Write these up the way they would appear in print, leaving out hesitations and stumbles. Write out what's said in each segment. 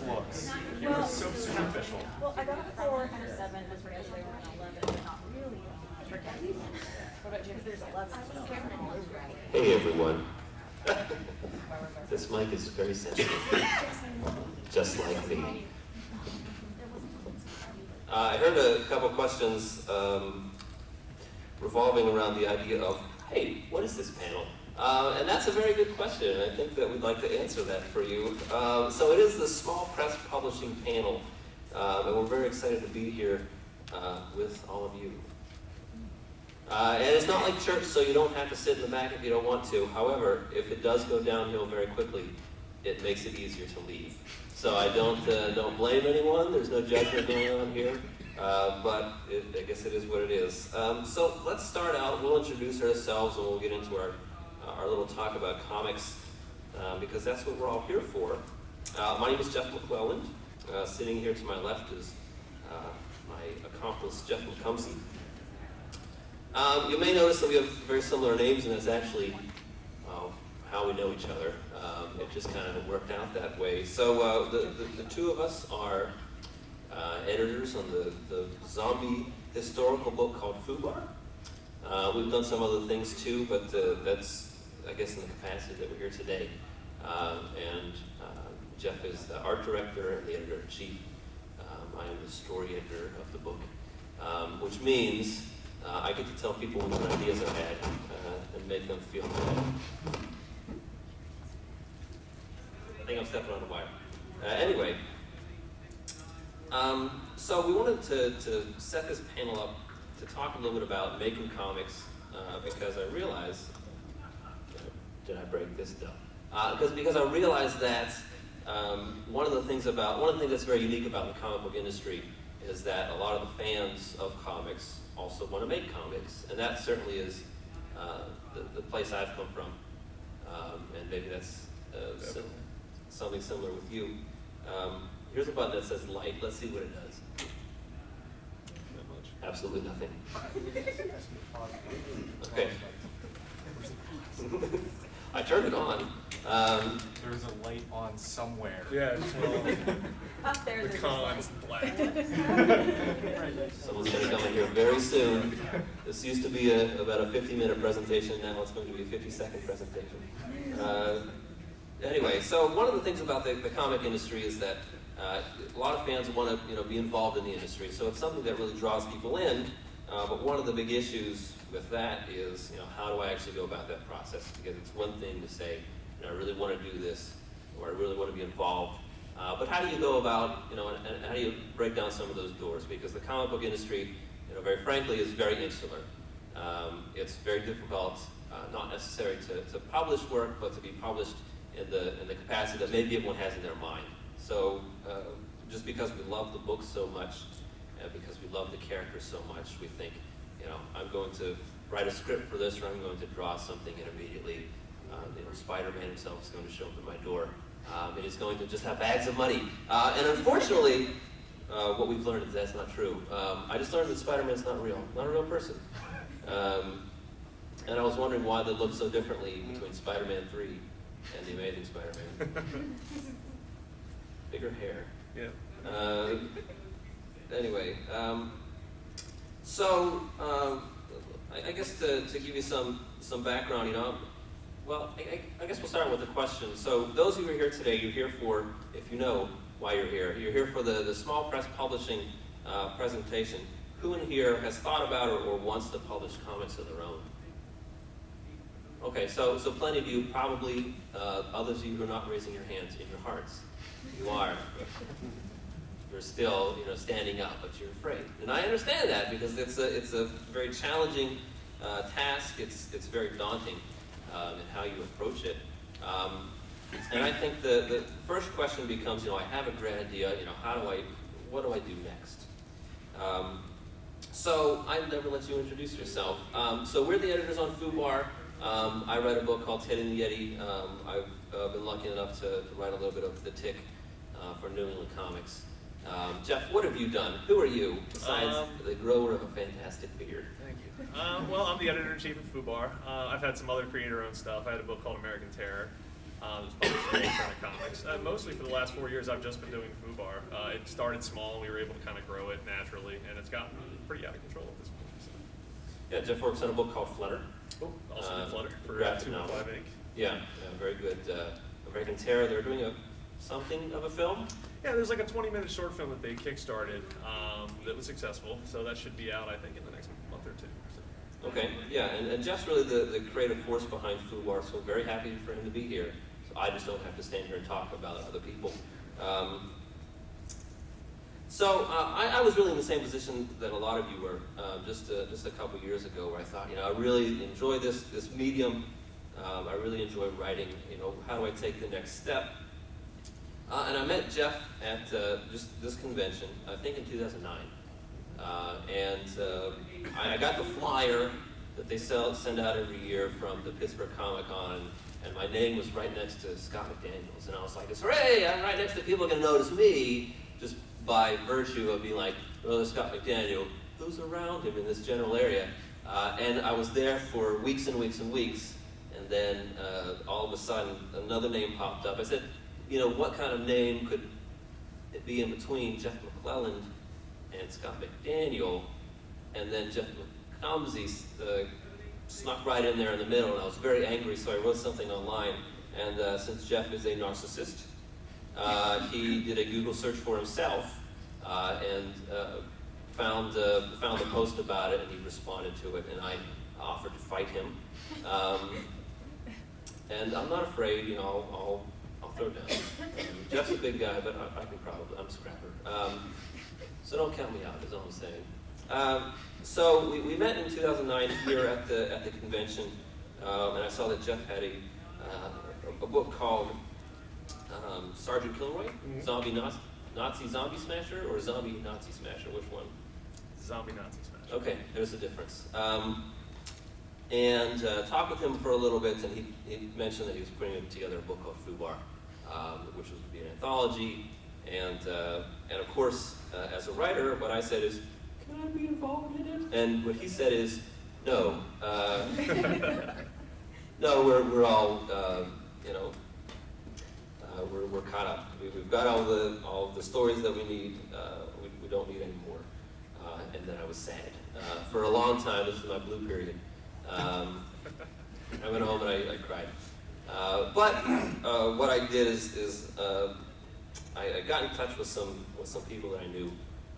looks. You were so superficial. Well, I got a 4 and a 7 just because they were an 11, but not really forgetting. What about you? Because there's 11. Hey everyone. This mic is very sensitive, just like me. I heard a couple questions revolving around the idea of, hey, what is this panel? And that's a very good question, and I think that we'd like to answer that for you. So it is the Small Press Publishing Panel, and we're very excited to be here with all of you. And it's not like church, so you don't have to sit in the back if you don't want to. However, if it does go downhill very quickly, it makes it easier to leave. So I don't blame anyone. There's no judgment going on here. But I guess it is what it is. So let's start out. We'll introduce ourselves and we'll get into our little talk about comics because that's what we're all here for. My name is Jeff McClelland. Sitting here to my left is my accomplice, Jeff McComsey. You may notice that we have very similar names, and that's actually how we know each other. It just kind of worked out that way. So the two of us are editors on the zombie historical book called FUBAR. We've done some other things too, but that's, I guess, in the capacity that we're here today. And Jeff is the art director and the editor-in-chief. I am the story editor of the book, which means I get to tell people what ideas I had and make them feel good. I think I'm stepping on a wire. Anyway, so we wanted to set this panel up to talk a little bit about making comics because I realized, did I break this down? Because I realized that one of the things that's very unique about the comic book industry is that a lot of the fans of comics also want to make comics, and that certainly is the place I've come from, and maybe that's something similar with you. Here's a button that says light. Let's see what it does. Not much. Absolutely nothing. Okay. I turned it on. There's a light on somewhere. Yeah, well, Up there, the there's con's black. Someone's going to come in here very soon. This used to be about a 50-minute presentation. Now it's going to be a 50-second presentation. Anyway, so one of the things about the comic industry is that a lot of fans want to be involved in the industry. So it's something that really draws people in. But one of the big issues with that is, how do I actually go about that process? Because it's one thing to say, I really want to do this, or I really want to be involved. But how do you go about, and how do you break down some of those doors? Because the comic book industry, very frankly, is very insular. It's very difficult, not necessary to publish work, but to be published in the capacity that maybe everyone has in their mind. So just because we love the book so much, and because we love the characters so much, we think, I'm going to write a script for this, or I'm going to draw something, and immediately, Spider-Man himself is going to show up at my door. And he's going to just have bags of money. And unfortunately, what we've learned is that's not true. I just learned that Spider-Man's not a real person. And I was wondering why they look so differently between Spider-Man 3 and The Amazing Spider-Man. Bigger hair. Yeah. Anyway, so I guess to give you some background, well, I guess we'll start with a question. So those of you who are here today, you're here for, if you know why you're here for the Small Press Publishing presentation. Who in here has thought about or wants to publish comics of their own? Okay, so plenty of you, probably others of you who are not raising your hands in your hearts. You are. You're still, standing up, but you're afraid. And I understand that because it's a very challenging task. It's very daunting in how you approach it. And I think the first question becomes, I have a great idea. What do I do next? So I'd never let you introduce yourself. So we're the editors on FUBAR. I write a book called Ted and the Yeti. I've been lucky enough to write a little bit of The Tick for New England Comics. Jeff, what have you done? Who are you, besides the grower of a fantastic beard? Thank you. Well, I'm the editor-in-chief of FUBAR. I've had some other creator-owned stuff. I had a book called American Terror. There's a bunch of small kind of comics. Mostly for the last 4 years, I've just been doing FUBAR. It started small, and we were able to kind of grow it naturally, and it's gotten pretty out of control at this point. So. Yeah, Jeff works on a book called Flutter. Oh, also did Flutter for graphic 2.5 novel. Inc. Yeah, very good. American Terror. They're doing something of a film. Yeah, there's like a 20-minute short film that they kickstarted that was successful, so that should be out, I think, in the next month or two. So. Okay, yeah, and Jeff's really the creative force behind FUBAR, so very happy for him to be here. So I just don't have to stand here and talk about other people. I was really in the same position that a lot of you were just a couple years ago, where I thought, I really enjoy this medium. I really enjoy writing. How do I take the next step? And I met Jeff at just this convention, I think in 2009. I got the flyer that they send out every year from the Pittsburgh Comicon, and my name was right next to Scott McDaniels. And I was like, hooray, I'm right next to people who are going to notice me, just by virtue of being like, well, there's Scott McDaniel, who's around him in this general area? And I was there for weeks and weeks and weeks, and then all of a sudden, another name popped up. I said, what kind of name could it be in between Jeff McClelland and Scott McDaniel? And then Jeff McComsey snuck right in there in the middle, and I was very angry, so I wrote something online. And since Jeff is a narcissist, he did a Google search for himself and found the post about it, and he responded to it, and I offered to fight him. And I'm not afraid, I'll throw down. Jeff's a big guy, but I can probably, I'm a scrapper. So don't count me out, is all I'm saying. So we met in 2009 here at the convention, and I saw that Jeff had a book called Sergeant Kilroy, Zombie Nazi Zombie Smasher, or Zombie Nazi Smasher, which one? Zombie Nazi Smasher. Okay, there's a difference. And talked with him for a little bit, and he mentioned that he was putting together a book called FUBAR, which was to be an anthology. And of course, as a writer, what I said is, can I be involved in it? And what he said is, no. No, we're all, we're caught up. We've got all the stories that we need. We don't need any more. And then I was sad. For a long time, this is my blue period. I went home and I cried. But what I did is I got in touch with some people that I knew,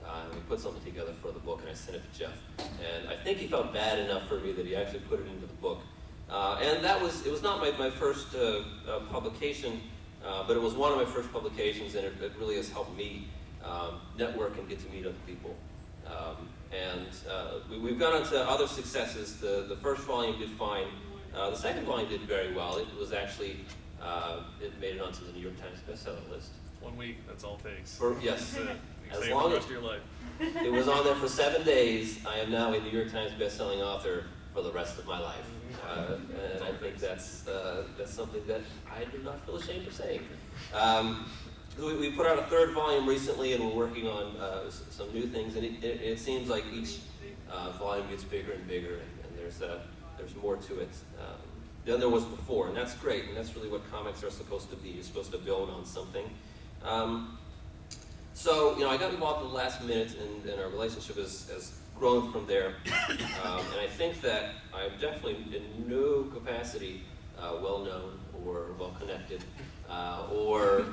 and we put something together for the book, and I sent it to Jeff. And I think he felt bad enough for me that he actually put it into the book. And it was not my first publication, but it was one of my first publications, and it really has helped me network and get to meet other people. We've gone on to other successes. The first volume did fine. The second volume did very well. It was actually, it made it onto the New York Times bestseller list. 1 week, that's all it takes. Yes. As As long long the as rest of your life. it was on there for 7 days, I am now a New York Times bestselling author for the rest of my life. And I think that's something that I do not feel ashamed of saying. We put out a third volume recently, and we're working on some new things, and it seems like each volume gets bigger and bigger, and there's more to it than there was before, and that's great, and that's really what comics are supposed to be. You're supposed to build on something. So, I got involved in the last minute, and our relationship has grown from there. And I think that I'm definitely in no capacity well-known or well-connected or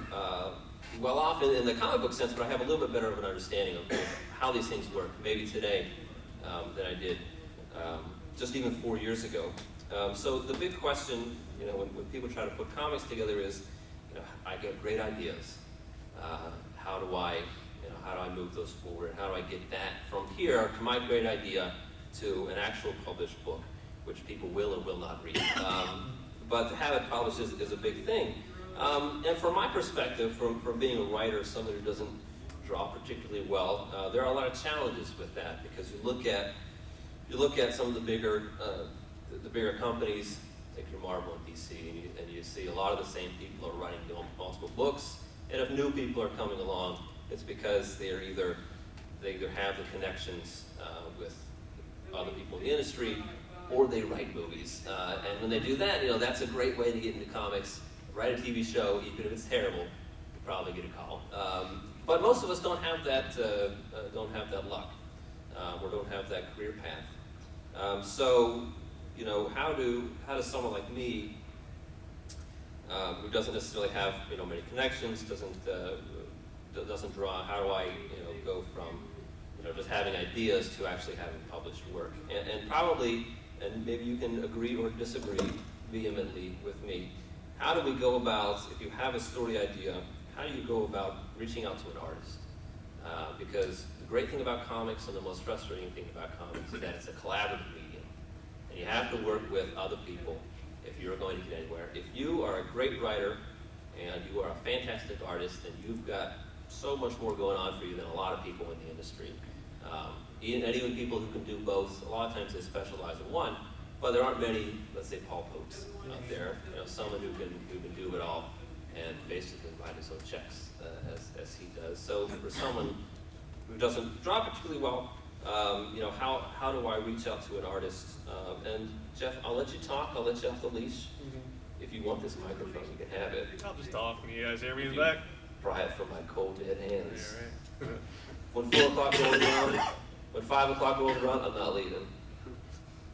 well-off in the comic book sense, but I have a little bit better of an understanding of how these things work, maybe today, than I did just even 4 years ago. So the big question, when people try to put comics together is, I get great ideas. How do I move those forward? How do I get that from here to my great idea to an actual published book, which people will or will not read? But to have it published is a big thing. And from my perspective, from being a writer, someone who doesn't draw particularly well, there are a lot of challenges with that, because you look at some of the bigger companies, take your Marvel and DC, and you see a lot of the same people are writing multiple books. And if new people are coming along, it's because they either have the connections with other people in the industry, or they write movies. And when they do that, that's a great way to get into comics write a TV show, even if it's terrible, you probably get a call. But most of us don't have that luck, or don't have that career path. So, you know, how does someone like me, who doesn't necessarily have many connections, doesn't draw, how do I go from just having ideas to actually having published work? And probably, and maybe you can agree or disagree vehemently with me, how do we go about, if you have a story idea, how do you go about reaching out to an artist? Because the great thing about comics and the most frustrating thing about comics is that it's a collaborative medium. And you have to work with other people if you're going to get anywhere. If you are a great writer and you are a fantastic artist and you've got so much more going on for you than a lot of people in the industry, and even people who can do both, a lot of times they specialize in one, but there aren't many, let's say, Paul Pokes out there, someone who can do it all and basically write his own checks as he does. So for someone who doesn't draw particularly well, how do I reach out to an artist? And Jeff, I'll let you talk. I'll let you off the leash. If you want this microphone, you can have it. I'll just talk. Can you guys hear me in the back? Pry it from my cold dead hands. Yeah, right. When 4 o'clock rolls around, when 5 o'clock rolls around, I'm not leaving.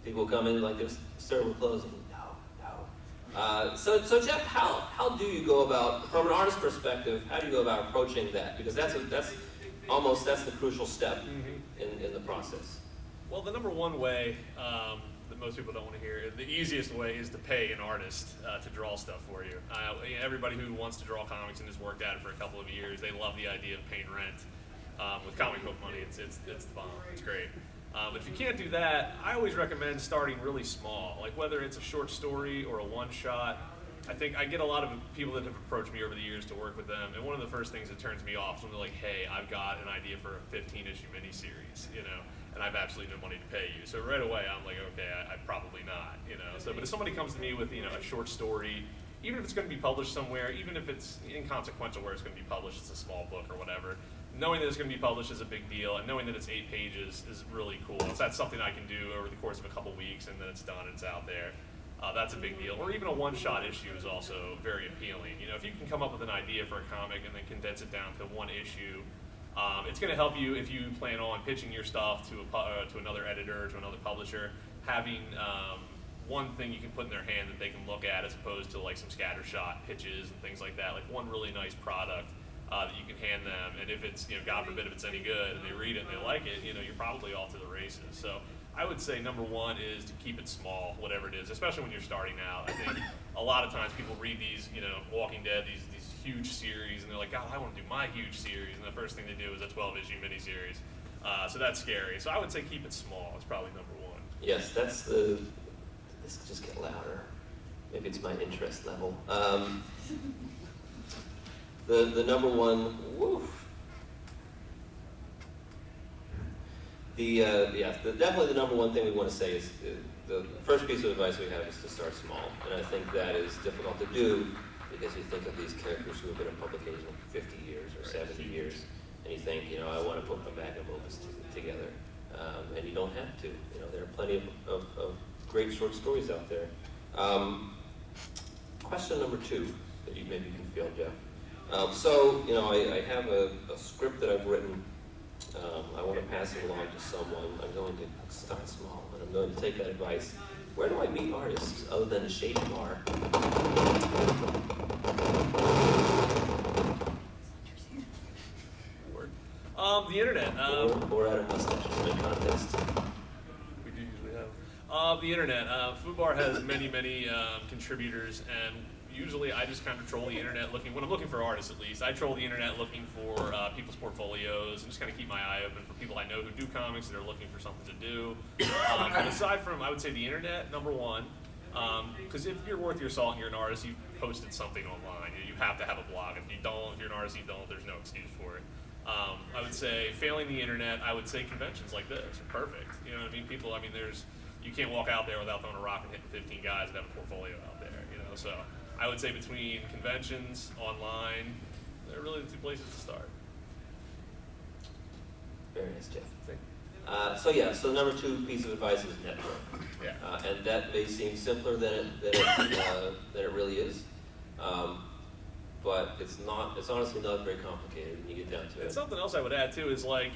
People come in like this, sir, we're closing. No. So Jeff, how do you go about, from an artist perspective, how do you go about approaching that? Because that's the crucial step in the process. Well, the number one way that most people don't want to hear, the easiest way is to pay an artist to draw stuff for you. Everybody who wants to draw comics and has worked at it for a couple of years, they love the idea of paying rent. With comic book money, it's the bomb. It's great. But if you can't do that, I always recommend starting really small. Like whether it's a short story or a one-shot. I think I get a lot of people that have approached me over the years to work with them, and one of the first things that turns me off is when they're like, "Hey, I've got an idea for a 15-issue miniseries, and I've absolutely no money to pay you." So right away, I'm like, "Okay, I probably not, So, but if somebody comes to me with a short story, even if it's going to be published somewhere, even if it's inconsequential where it's going to be published, it's a small book or whatever. Knowing that it's going to be published is a big deal, and knowing that it's 8 pages is really cool. So that's something I can do over the course of a couple weeks, and then it's done, it's out there. That's a big deal. Or even a one-shot issue is also very appealing. If you can come up with an idea for a comic and then condense it down to one issue, it's going to help you if you plan on pitching your stuff to another editor, to another publisher, having one thing you can put in their hand that they can look at as opposed to like some scattershot pitches and things like that, like one really nice product that you can hand them, and if it's, God forbid if it's any good and they read it and they like it, you're probably off to the races. So I would say number one is to keep it small, whatever it is, especially when you're starting out. I think a lot of times people read these, Walking Dead, these huge series, and they're like, God, I want to do my huge series, and the first thing they do is a 12-issue miniseries. So that's scary. So I would say keep it small. It's probably number one. Yes, this just get louder. Maybe it's my interest level. The number one, definitely the number one thing we want to say is the first piece of advice we have is to start small, and I think that is difficult to do because you think of these characters who have been in publication for 50 years or 70 years, and you think, I want to put my magnum opus together, and you don't have to. There are plenty of great short stories out there. Question number 2 that maybe you can feel, Jeff. I have a script that I've written. I want to pass it along to someone. I'm going to start small, and I'm going to take that advice. Where do I meet artists other than a shady bar? The internet. Or at a mustache contest. We do usually have. The internet. FUBAR has many contributors, and usually I just kind of troll the internet when I'm looking for artists at least. I troll the internet looking for people's portfolios and just kind of keep my eye open for people I know who do comics that are looking for something to do. But aside from, I would say the internet, number one, because if you're worth your salt and you're an artist, you've posted something online. You have to have a blog. If you're an artist, you don't, there's no excuse for it. I would say, failing the internet, I would say conventions like this are perfect. You know what I mean? You can't walk out there without throwing a rock and hitting 15 guys that have a portfolio out there, so I would say between conventions, online, they're really the 2 places to start. Very nice, Jeff. So the number 2 piece of advice is network. Yeah. And that may seem simpler than it really is. But it's honestly not very complicated when you get down to And it. something else I would add too is like,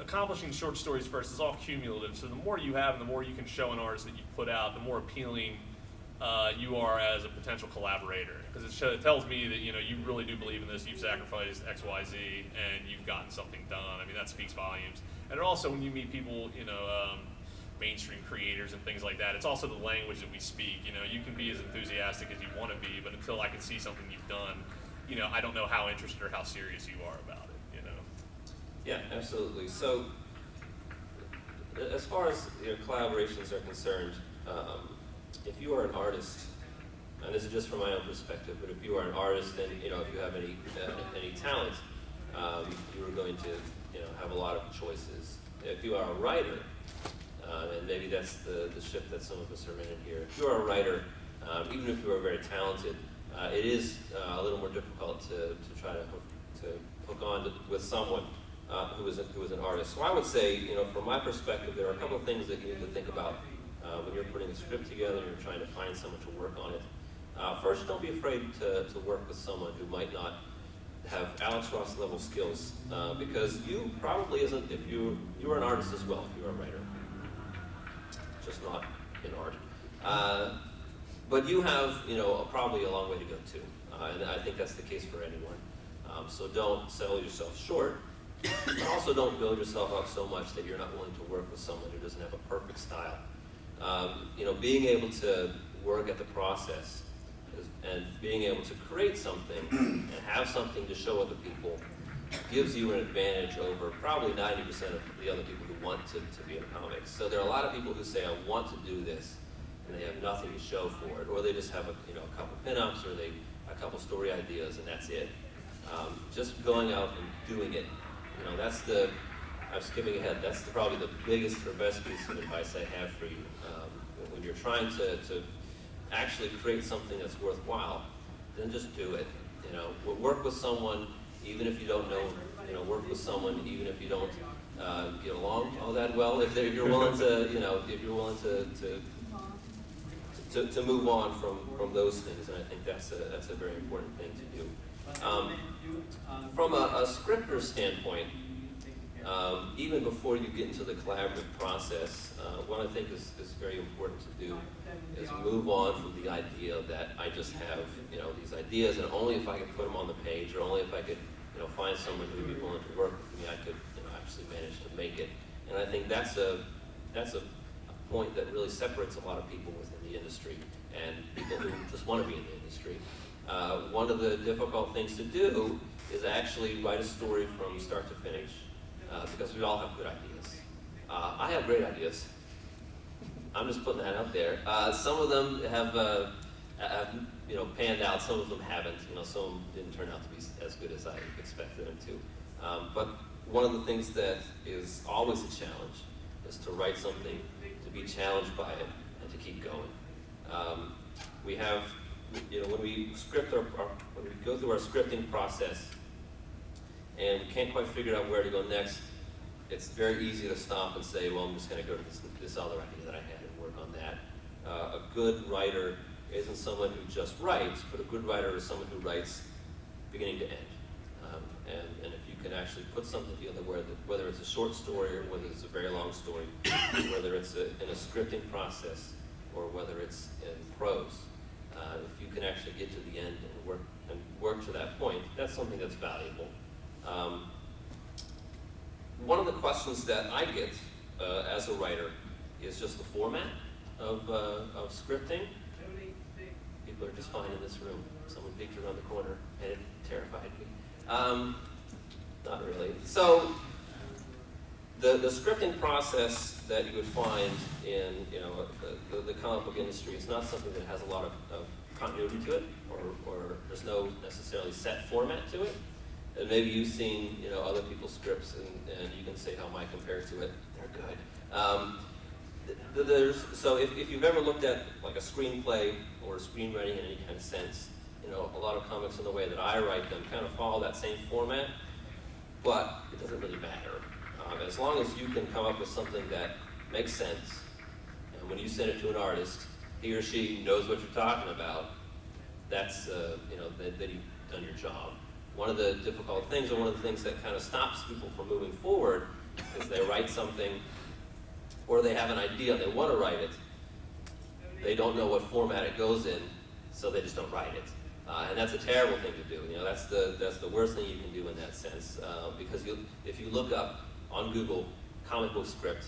accomplishing short stories first is all cumulative. So the more you have and the more you can show an artist that you put out, the more appealing you are as a potential collaborator. Because it tells me that you really do believe in this. You've sacrificed X, Y, Z, and you've gotten something done. I mean, that speaks volumes. And also when you meet people, mainstream creators and things like that, it's also the language that we speak. You can be as enthusiastic as you want to be, but until I can see something you've done, I don't know how interested or how serious you are about it. Yeah, absolutely. So, as far as collaborations are concerned, if you are an artist, and this is just from my own perspective, but if you are an artist and if you have any talent, you are going to have a lot of choices. If you are a writer, and maybe that's the ship that some of us are in here. If you are a writer, even if you are very talented, it is a little more difficult to try to hook on with someone who is an artist. So I would say, from my perspective, there are a couple of things that you need to think about when you're putting a script together and you're trying to find someone to work on it. First, don't be afraid to work with someone who might not have Alex Ross level skills, because you probably isn't, if you are an artist as well, if you're a writer, just not in art. But you have, probably a long way to go too, and I think that's the case for anyone. So don't sell yourself short, but also don't build yourself up so much that you're not willing to work with someone who doesn't have a perfect style. Being able to work at the process and being able to create something and have something to show other people gives you an advantage over probably 90% of the other people who want to be in comics. So there are a lot of people who say, I want to do this, and they have nothing to show for it, or they just have a couple pinups, or a couple story ideas, and that's it. Just going out and doing it, I'm skipping ahead, that's probably the biggest or best piece of advice I have for you. When you're trying to actually create something that's worthwhile, then just do it. Work with someone, even if you don't know, work with someone, even if you don't get along all that well. If you're willing to, if you're willing to move on from those things, and I think that's a very important thing to do. From a scripter standpoint, even before you get into the collaborative process, what I think is very important to do is move on from the idea that I just have these ideas, and only if I could put them on the page, or only if I could find someone who would be willing to work with me, I could actually manage to make it. And I think that's a point that really separates a lot of people within the industry and people who just want to be in the industry. One of the difficult things to do is actually write a story from start to finish, because we all have good ideas. I have great ideas. I'm just putting that out there. Some of them have panned out. Some of them haven't. Some of them didn't turn out to be as good as I expected them to. But one of the things that is always a challenge is to write something, to be challenged by it, and to keep going. We have, when we script when we go through our scripting process, and we can't quite figure out where to go next, it's very easy to stop and say, well, I'm just going to go to this other idea that I had and work on that. A good writer isn't someone who just writes, but a good writer is someone who writes beginning to end. And if you can actually put something together, whether it's a short story or whether it's a very long story, whether it's in a scripting process or whether it's in prose, if you can actually get to the end and work to that point, that's something that's valuable. One of the questions that I get as a writer is just the format of scripting. People are just fine in this room. Someone peeked around the corner and it terrified me. Not really. So the scripting process that you would find in the comic book industry is not something that has a lot of continuity to it, or there's no necessarily set format to it. And maybe you've seen other people's scripts, and you can say how mine compare to it. They're good. So if you've ever looked at like a screenplay or screenwriting in any kind of sense, a lot of comics in the way that I write them kind of follow that same format, but it doesn't really matter. As long as you can come up with something that makes sense, and when you send it to an artist, he or she knows what you're talking about, that's that you've done your job. One of the difficult things, or one of the things that kind of stops people from moving forward, is they write something, or they have an idea, they want to write it, they don't know what format it goes in, so they just don't write it. And that's a terrible thing to do. That's the worst thing you can do in that sense, because if you look up on Google comic book script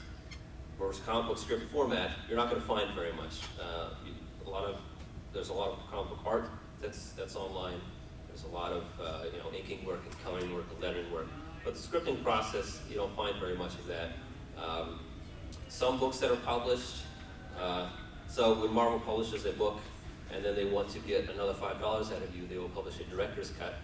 versus comic book script format, you're not going to find very much. There's a lot of comic book art that's online. There's a lot of inking work and coloring work and lettering work, but the scripting process, you don't find very much of that. Some books that are published, so when Marvel publishes a book and then they want to get another $5 out of you, they will publish a director's cut,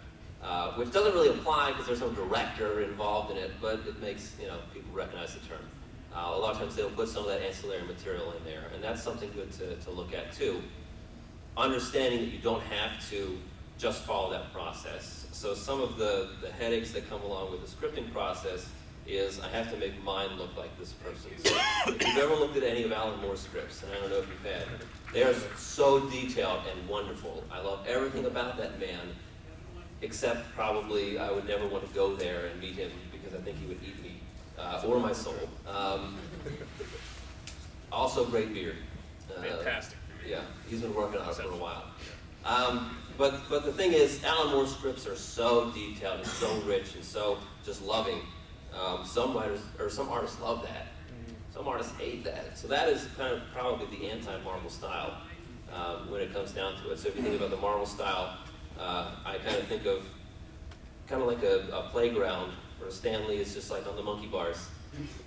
which doesn't really apply because there's no director involved in it, but it makes people recognize the term. A lot of times they'll put some of that ancillary material in there, and that's something good to look at too. Understanding that you don't have to just follow that process. So some of the headaches that come along with the scripting process is I have to make mine look like this person. So if you've ever looked at any of Alan Moore's scripts, and I don't know if you've had, they're so detailed and wonderful. I love everything about that man, except probably I would never want to go there and meet him because I think he would eat me, or my soul. Also great beard. Fantastic. Yeah, he's been working on it for a while. But the thing is, Alan Moore's scripts are so detailed and so rich and so just loving. Some writers, or some artists love that. Some artists hate that. So that is kind of probably the anti-Marvel style when it comes down to it. So if you think about the Marvel style, I kind of think of kind of like a playground where Stan Lee is just like on the monkey bars.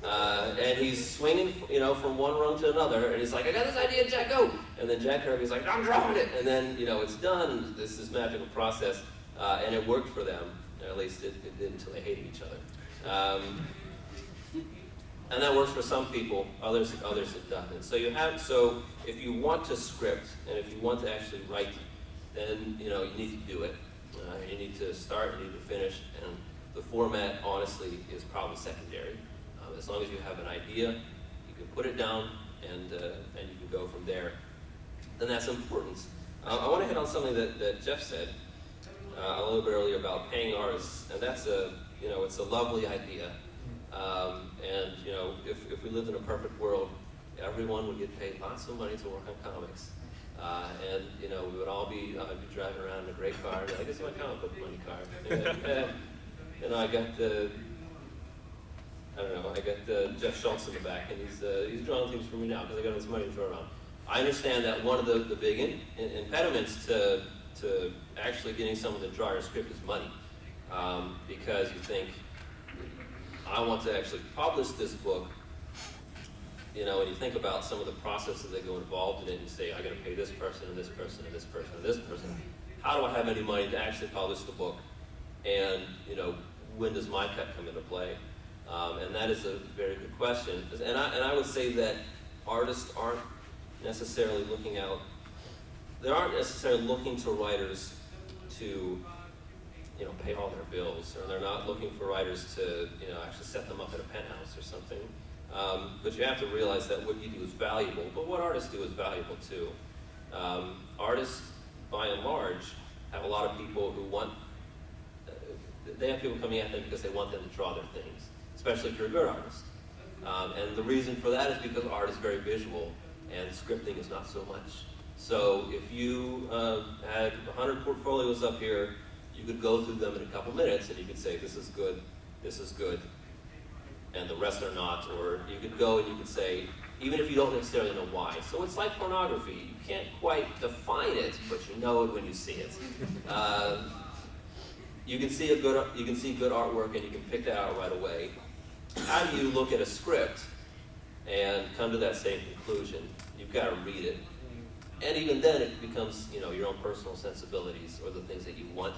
And he's swinging, from one rung to another, and he's like, I got this idea, Jack, go! And then Jack Kirby's like, I'm drawing it! And then, it's done, this magical process, and it worked for them. At least it did until they hated each other. And that works for some people, others it doesn't. So if you want to script, and if you want to actually write, then, you need to do it. You need to start, you need to finish, and the format, honestly, is probably secondary. As long as you have an idea, you can put it down, and you can go from there. Then that's important. I want to hit on something that Jeff said a little bit earlier about paying artists, and that's it's a lovely idea. And if we lived in a perfect world, everyone would get paid lots of money to work on comics, and we would all be driving around in a great car. I guess my comic book money car. I got Jeff Schultz in the back, and he's drawing things for me now because I got his money to throw around. I understand that one of the big impediments to actually getting someone to draw your script is money, because you think, I want to actually publish this book, and you think about some of the processes that go involved in it, and you say, I got to pay this person, and this person, and this person, and this person. How do I have any money to actually publish the book? And when does my cut come into play? And that is a very good question. And I would say that artists aren't necessarily looking to writers to, pay all their bills, or they're not looking for writers to, actually set them up in a penthouse or something. But you have to realize that what you do is valuable, but what artists do is valuable too. Artists, by and large, have a lot of people who they have people coming at them because they want them to draw their things, especially if you're a good artist. And the reason for that is because art is very visual, and scripting is not so much. So if you had 100 portfolios up here, you could go through them in a couple minutes, and you could say, this is good, and the rest are not. Or you could go and you could say, even if you don't necessarily know why. So it's like pornography. You can't quite define it, but you know it when you see it. You can see good artwork, and you can pick that out right away. How do you look at a script and come to that same conclusion? You've got to read it. And even then, it becomes your own personal sensibilities, or the things that you want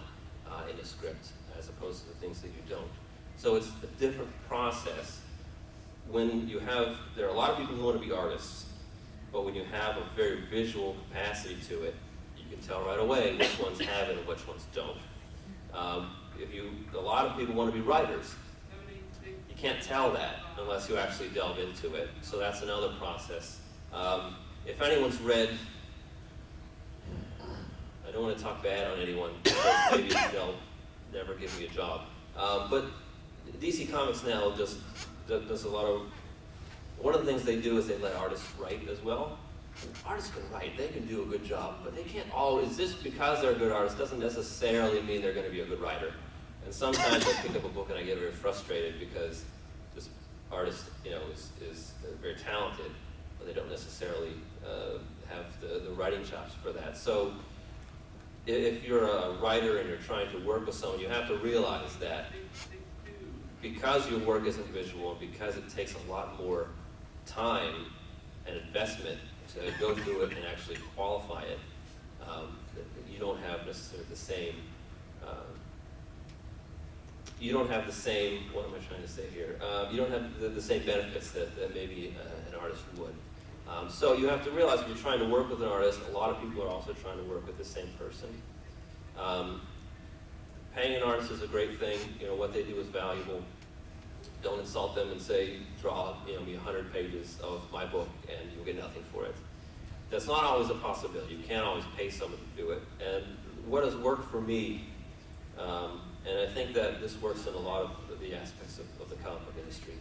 in a script, as opposed to the things that you don't. So it's a different process. There are a lot of people who want to be artists, but when you have a very visual capacity to it, you can tell right away which ones have it and which ones don't. A lot of people want to be writers. You can't tell that unless you actually delve into it. So that's another process. If anyone's read, I don't want to talk bad on anyone because maybe they'll never give me a job. But DC Comics now just does a lot of, one of the things they do is they let artists write as well. Artists can write, they can do a good job, but they can't always, just because they're a good artist doesn't necessarily mean they're going to be a good writer. And sometimes I pick up a book and I get very frustrated because this artist, is very talented, but they don't necessarily have the writing chops for that. So if you're a writer and you're trying to work with someone, you have to realize that because your work isn't visual and because it takes a lot more time and investment to go through it and actually qualify it, you don't have necessarily the same, what am I trying to say here? You don't have the same benefits that maybe an artist would. So you have to realize when you're trying to work with an artist, a lot of people are also trying to work with the same person. Paying an artist is a great thing. What they do is valuable. Don't insult them and say, draw me 100 pages of my book and you'll get nothing for it. That's not always a possibility. You can't always pay someone to do it. And what has worked for me, and I think that this works in a lot of the aspects of the comic book industry,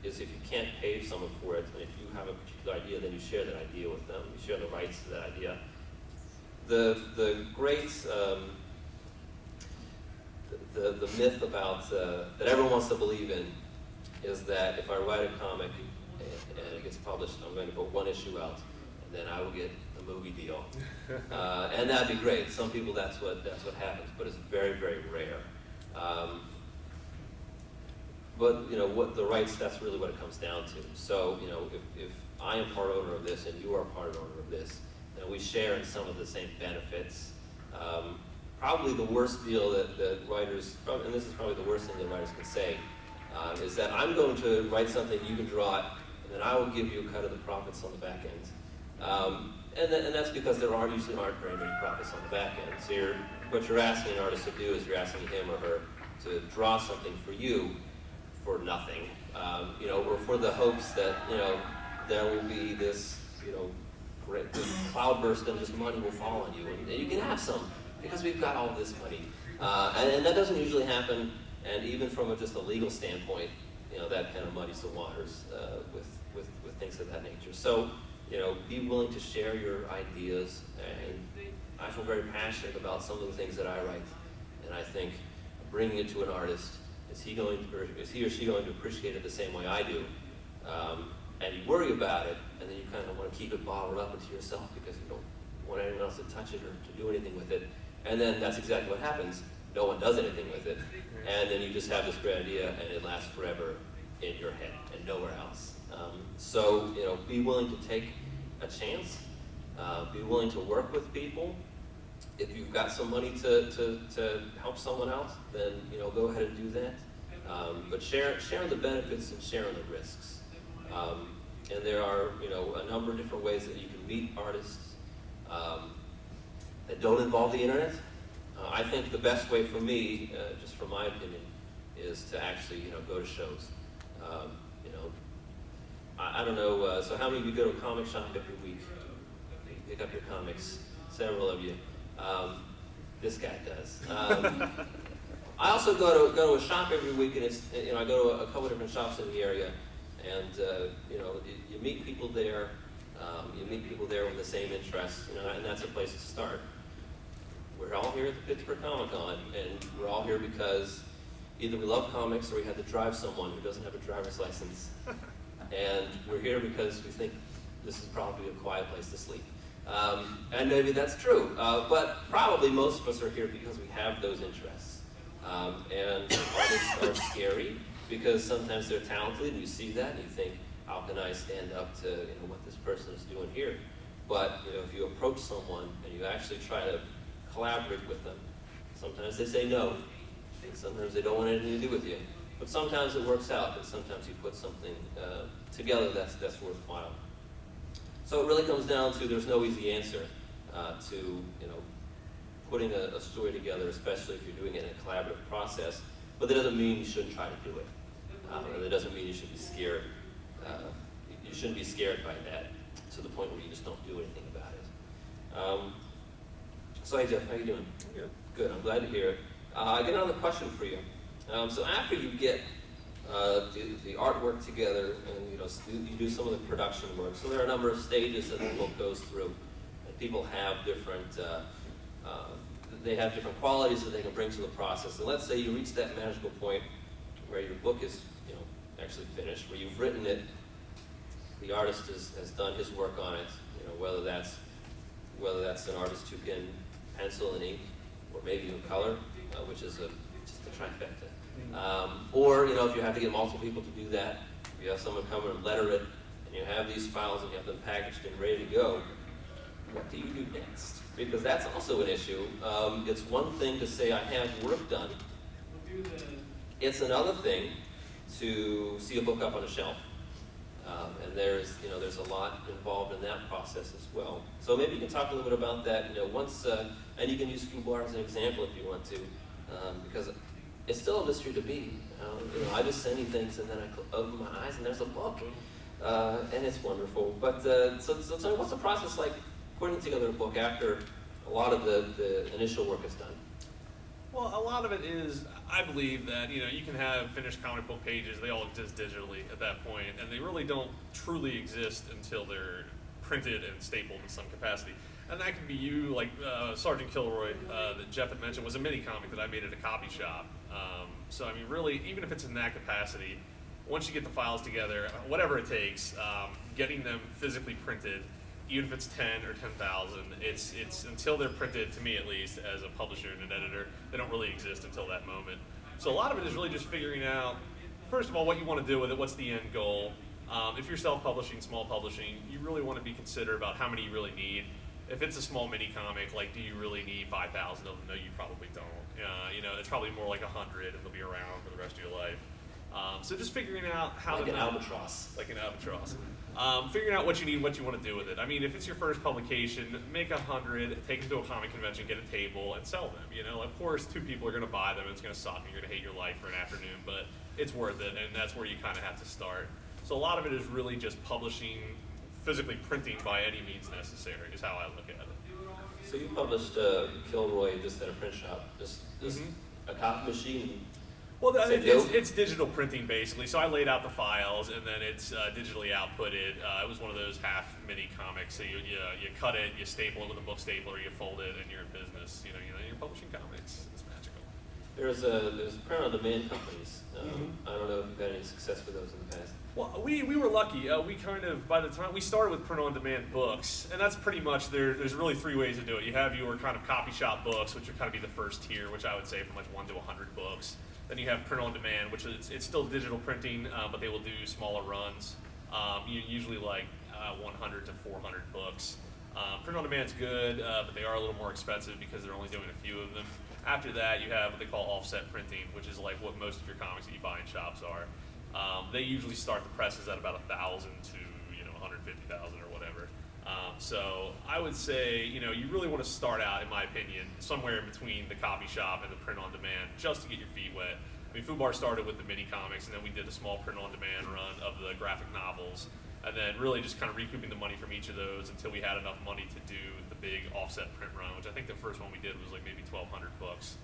is if you can't pay someone for it, and if you have a particular idea, then you share that idea with them. You share the rights to that idea. The great, the myth about, that everyone wants to believe in is that if I write a comic and it gets published, I'm going to put one issue out, and then I will get a movie deal. And that'd be great. Some people, that's what happens, but it's very, very rare. But what the rights, that's really what it comes down to. So if I am part owner of this and you are part owner of this, then we share in some of the same benefits. Probably the worst deal that writers, and this is probably the worst thing that writers can say, is that I'm going to write something, you can draw it, and then I will give you a cut of the profits on the back end. And that's because there usually aren't very many profits on the back end. So what you're asking an artist to do is you're asking him or her to draw something for you for nothing, or for the hopes that there will be this great cloudburst and just money will fall on you, and you can have some because we've got all this money, and that doesn't usually happen. And even from just a legal standpoint, that kind of muddies the waters with things of that nature. So be willing to share your ideas, and I feel very passionate about some of the things that I write, and I think bringing it to an artist, is he or she going to appreciate it the same way I do? And you worry about it, and then you kind of want to keep it bottled up into yourself because you don't want anyone else to touch it or to do anything with it. And then that's exactly what happens. No one does anything with it. And then you just have this great idea, and it lasts forever in your head and nowhere else. So be willing to take a chance. Be willing to work with people. If you've got some money to help someone else, then go ahead and do that. But share the benefits and share the risks. And there are a number of different ways that you can meet artists that don't involve the internet. I think the best way for me, just from my opinion, is to actually go to shows. I don't know. So how many of you go to a comic shop every week? You pick up your comics. Several of you. This guy does. I also go to a shop every week, and it's I go to a couple different shops in the area, and you meet people there. You meet people there with the same interests, and that's a place to start. We're all here at the Pittsburgh Comicon, and we're all here because either we love comics or we had to drive someone who doesn't have a driver's license, and we're here because we think this is probably a quiet place to sleep. And maybe that's true, but probably most of us are here because we have those interests. And artists are scary because sometimes they're talented, and you see that, and you think, how can I stand up to what this person is doing here? But if you approach someone and you actually try to collaborate with them, sometimes they say no, and sometimes they don't want anything to do with you. But sometimes it works out, and sometimes you put something together that's worthwhile. So it really comes down to there's no easy answer to putting a story together, especially if you're doing it in a collaborative process. But that doesn't mean you shouldn't try to do it. And that doesn't mean you should be scared. You shouldn't be scared by that to the point where you just don't do anything about it. So hey Jeff, how you doing? Good. Good, I'm glad to hear it. I got another question for you. So after you get the artwork together and you do some of the production work, so there are a number of stages that the book goes through, and people have different qualities that they can bring to the process. And let's say you reach that magical point where your book is actually finished, where you've written it, the artist has done his work on it, whether that's an artist who can pencil and ink, or maybe in color, which is just a trifecta. Or if you have to get multiple people to do that, you have someone come and letter it, and you have these files and you have them packaged and ready to go. What do you do next? Because that's also an issue. It's one thing to say I have work done. It's another thing to see a book up on a shelf. And there's a lot involved in that process as well. So maybe you can talk a little bit about that. And you can use FUBAR as an example if you want to, because it's still a mystery to me. I just send you things and then I open my eyes and there's a book, and it's wonderful. But so tell me, what's the process like putting together a book after a lot of the initial work is done? Well, a lot of it is, I believe that, you can have finished comic book pages, they all exist digitally at that point, and they really don't truly exist until they're printed and stapled in some capacity. And that could be you, like Sergeant Kilroy, that Jeff had mentioned, was a mini comic that I made at a copy shop. So, I mean, really, even if it's in that capacity, once you get the files together, whatever it takes, getting them physically printed, even if it's 10 or 10,000, it's until they're printed, to me at least, as a publisher and an editor, they don't really exist until that moment. So a lot of it is really just figuring out, first of all, what you want to do with it, what's the end goal. If you're self-publishing, small publishing, you really want to be considerate about how many you really need. If it's a small mini comic, like, do you really need 5,000 of them? No, you probably don't. It's probably more like 100, and they'll be around for the rest of your life. So just figuring out how like to... an albatross. Like an albatross. Figuring out what you need, what you want to do with it. I mean, if it's your first publication, make 100, take them to a comic convention, get a table, and sell them. Of course, 2 people are going to buy them. It's going to suck, and you're going to hate your life for an afternoon, but it's worth it, and that's where you kind of have to start. So a lot of it is really just publishing, physically printing by any means necessary, is how I look at it. So you published Kilroy just at a print shop, just a copy machine. Well, it's digital printing basically. So I laid out the files, and then it's digitally outputted. It was one of those half mini comics. So you cut it, you staple it with a book stapler, you fold it, and you're in business. You're publishing comics. It's magical. There's print on demand companies. I don't know if you've had any success with those in the past. Well, we were lucky. We kind of, by the time we started with print on demand books, and that's pretty much there's really 3 ways to do it. You have your kind of copy shop books, which would kind of be the first tier, which I would say from like 1 to 100 books. Then you have print on demand, which it's still digital printing, but they will do smaller runs, usually like 100 to 400 books. Print on demand's good, but they are a little more expensive because they're only doing a few of them. After that, you have what they call offset printing, which is like what most of your comics that you buy in shops are. They usually start the presses at about 1,000 to 150,000 or whatever. So I would say you really want to start out, in my opinion, somewhere in between the copy shop and the print on demand, just to get your feet wet. I mean, FUBAR started with the mini comics, and then we did a small print on demand run of the graphic novels, and then really just kind of recouping the money from each of those until we had enough money to do the big offset print run, which I think the first one we did was like maybe 1,200 books.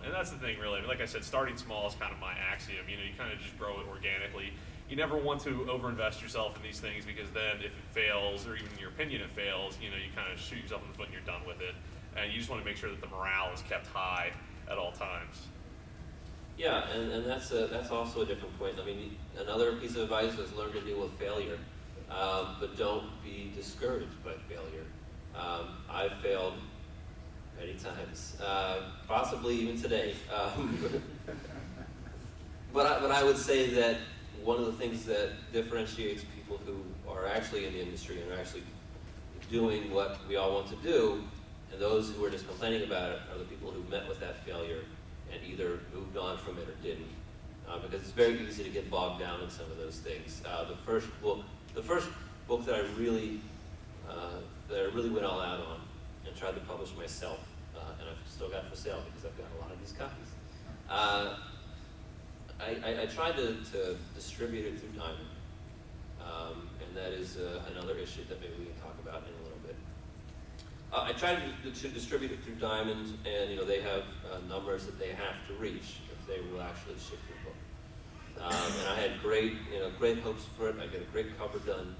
And that's the thing, really. I mean, like I said, starting small is kind of my axiom. You kind of just grow it organically. You never want to overinvest yourself in these things, because then if it fails, or even in your opinion it fails, you kind of shoot yourself in the foot and you're done with it. And you just want to make sure that the morale is kept high at all times. Yeah, and that's also a different point. I mean, another piece of advice was learn to deal with failure, but don't be discouraged by failure. I've failed many times, possibly even today. But I would say that one of the things that differentiates people who are actually in the industry and are actually doing what we all want to do, and those who are just complaining about it, are the people who met with that failure and either moved on from it or didn't. Because it's very easy to get bogged down in some of those things. The first book that I really went all out on and tried to publish myself, and I've still got for sale because I've got a lot of these copies. I tried to distribute it through Diamond, and that is another issue that maybe we can talk about in a little bit. I tried to distribute it through Diamond, and they have numbers that they have to reach if they will actually ship your book. And I had great hopes for it. I got a great cover done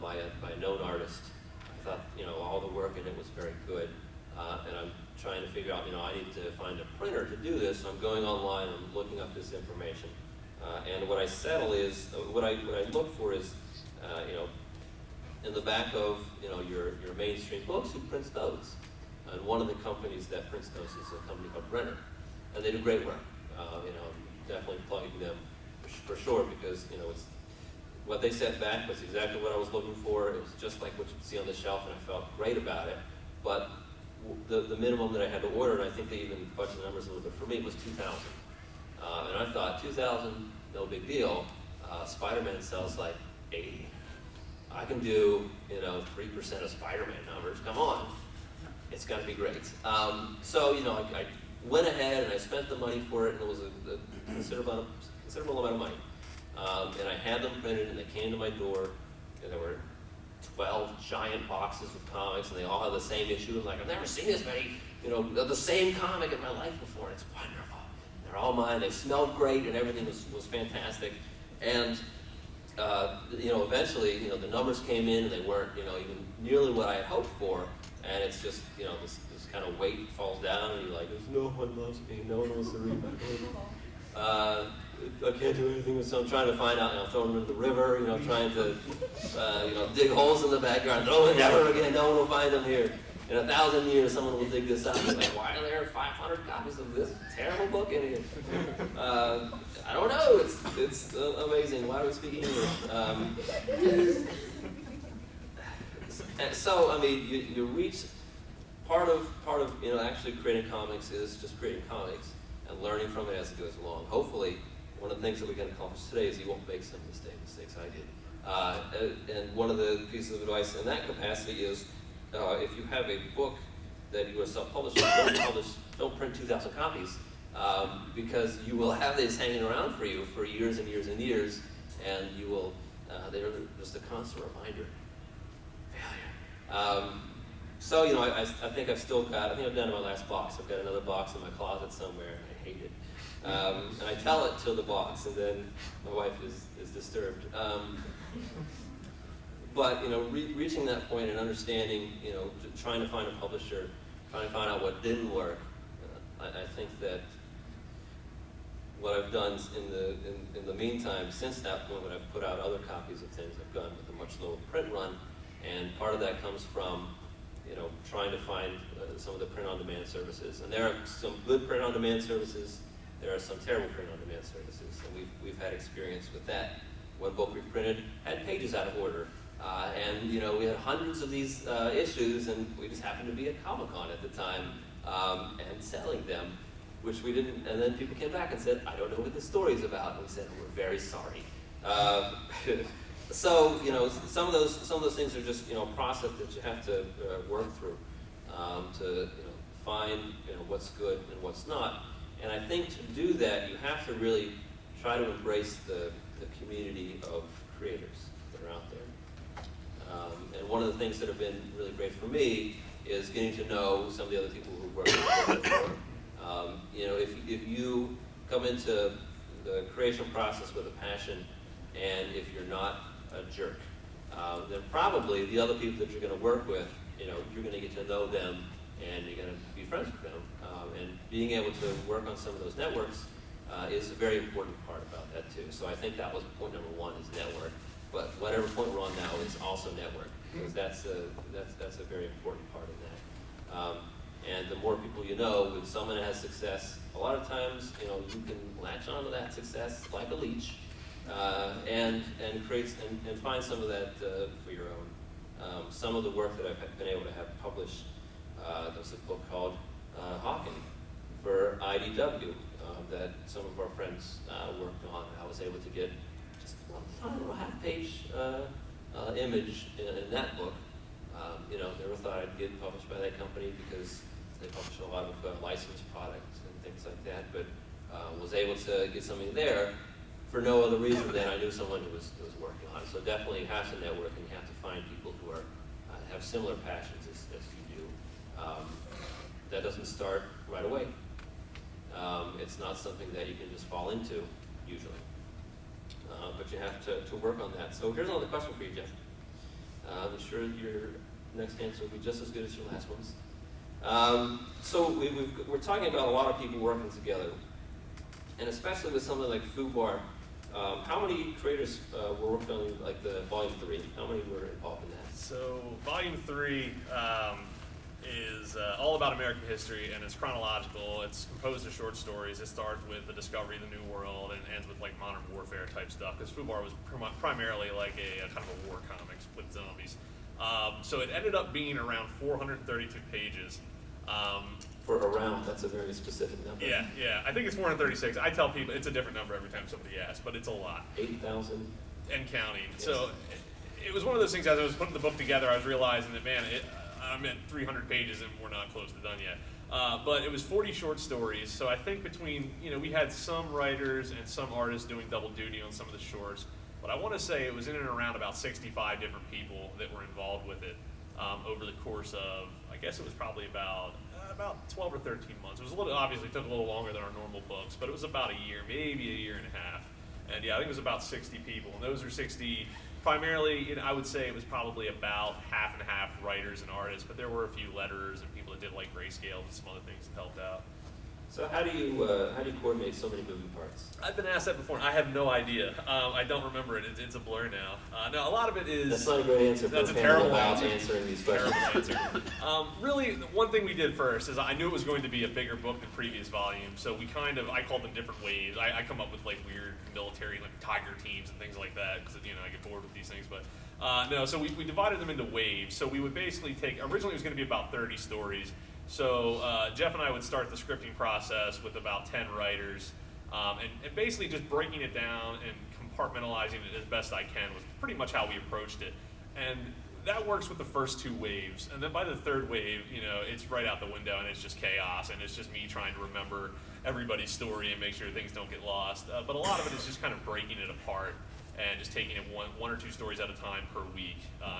by a known artist. I thought all the work in it was very good, and I'm trying to figure out I need to find a printer to do this. So I'm going online, I'm looking up this information, and what I settle is what I look for is in the back of your mainstream books, who prints those? And one of the companies that prints those is a company called Brenner, and they do great work. Definitely plugging them for sure, because it's what they set back was exactly what I was looking for. It was just like what you'd see on the shelf, and I felt great about it. But the minimum that I had to order, and I think they even fudged the numbers a little bit for me, was 2,000. And I thought 2,000, no big deal. Spider-Man sells like 80. I can do 3% of Spider-Man numbers. Come on, it's got to be great. So I went ahead and I spent the money for it, and it was a considerable amount of money. And I had them printed, and they came to my door, and there were 12 giant boxes of comics, and they all had the same issue. I'm like, I've never seen this many, the same comic in my life before. It's wonderful. They're all mine. They smelled great, and everything was fantastic. And eventually, the numbers came in, and they weren't, even nearly what I had hoped for. And it's just, this kind of weight falls down, and you're like, no one loves me, no one wants to read my book. I can't do anything with, so I'm trying to find out, throwing them into the river, trying to, dig holes in the backyard. No, never again, no one will find them here. In 1,000 years, someone will dig this out. Like, why are there 500 copies of this terrible book in here? I don't know. It's amazing. Why do we speak English? So, I mean, you reach part of actually creating comics is just creating comics and learning from it as it goes along. Hopefully, one of the things that we can accomplish today is you won't make some mistakes I did. And one of the pieces of advice in that capacity is, if you have a book that you are self-publishing, don't print 2,000 copies, because you will have these hanging around for you for years and years and years, and you will, they're just a constant reminder. Failure. So, I think I've still got, I think I'm down to my last box. I've got another box in my closet somewhere, and I hate it. And I tell it to the box, and then my wife is disturbed. But reaching that point and understanding, trying to find a publisher, trying to find out what didn't work, I think that what I've done in the meantime, since that point, when I've put out other copies of things, I've gone with a much lower print run, and part of that comes from trying to find some of the print-on-demand services. And there are some good print-on-demand services. There are some terrible print-on-demand services, and we've had experience with that. One book we printed had pages out of order. And we had hundreds of these issues, and we just happened to be at Comicon at the time, and selling them, which we didn't. And then people came back and said, "I don't know what this story is about." And we said, "We're very sorry." So some of those things are just a process that you have to work through to find what's good and what's not. And I think to do that, you have to really try to embrace the community of creators that are out there. And one of the things that have been really great for me is getting to know some of the other people who work with before. If you come into the creation process with a passion, and if you're not a jerk, then probably the other people that you're going to work with, you're going to get to know them, and you're going to be friends with them. And being able to work on some of those networks is a very important part about that too. So I think that was point number one, is network. But whatever point we're on now is also network, because that's a very important part of that. And the more people you know, when someone has success, a lot of times you can latch onto that success like a leech, and create and find some of that for your own. Some of the work that I've been able to have published, there's a book called Hawking for IDW that some of our friends worked on. I was able to get just one little half-page image in that book. Never thought I'd get published by that company because they publish a lot of licensed products and things like that, but was able to get something there for no other reason than I knew someone who was working on it. So definitely you have to network, and you have to find people who are have similar passions as you do. That doesn't start right away. It's not something that you can just fall into, usually. But you have to work on that. So here's another question for you, Jeff. I'm sure your next answer will be just as good as your last ones. So we're talking about a lot of people working together, and especially with something like FUBAR. How many creators were working on like the Volume 3? How many were involved in that? So Volume 3 is all about American history, and it's chronological. It's composed of short stories. It starts with the discovery of the New World and ends with like modern warfare type stuff, because FUBAR was primarily like a kind of a war comics with zombies. So it ended up being around 432 pages. For around, that's a very specific number. Yeah, I think it's 436. I tell people it's a different number every time somebody asks, but it's a lot. 8,000? And counting. Yes. So it was one of those things, as I was putting the book together, I was realizing that, man, I'm at 300 pages and we're not close to done yet. But it was 40 short stories, so I think between, we had some writers and some artists doing double duty on some of the shorts, but I want to say it was in and around about 65 different people that were involved with it over the course of, I guess it was probably about 12 or 13 months. It was obviously took a little longer than our normal books, but it was about a year, maybe a year and a half. And yeah, I think it was about 60 people, and those are 60 primarily, I would say it was probably about half and half writers and artists, but there were a few letterers and people that did like grayscale and some other things that helped out. So how do you coordinate so many moving parts? I've been asked that before, and I have no idea. I don't remember it. It's a blur now. No, a lot of it is... That's not a great answer for that's a a panel terrible about answer. answering these questions. Terrible answer. Really, the one thing we did first is I knew it was going to be a bigger book than previous volumes, so we I called them different waves. I come up with like weird military, like tiger teams and things like that, because I get bored with these things, but no, so we divided them into waves. So we would basically originally it was going to be about 30 stories. So Jeff and I would start the scripting process with about 10 writers, and basically just breaking it down and compartmentalizing it as best I can was pretty much how we approached it. And that works with the first two waves. And then by the third wave, it's right out the window and it's just chaos, and it's just me trying to remember everybody's story and make sure things don't get lost. But a lot of it is just kind of breaking it apart and just taking it one or two stories at a time per week,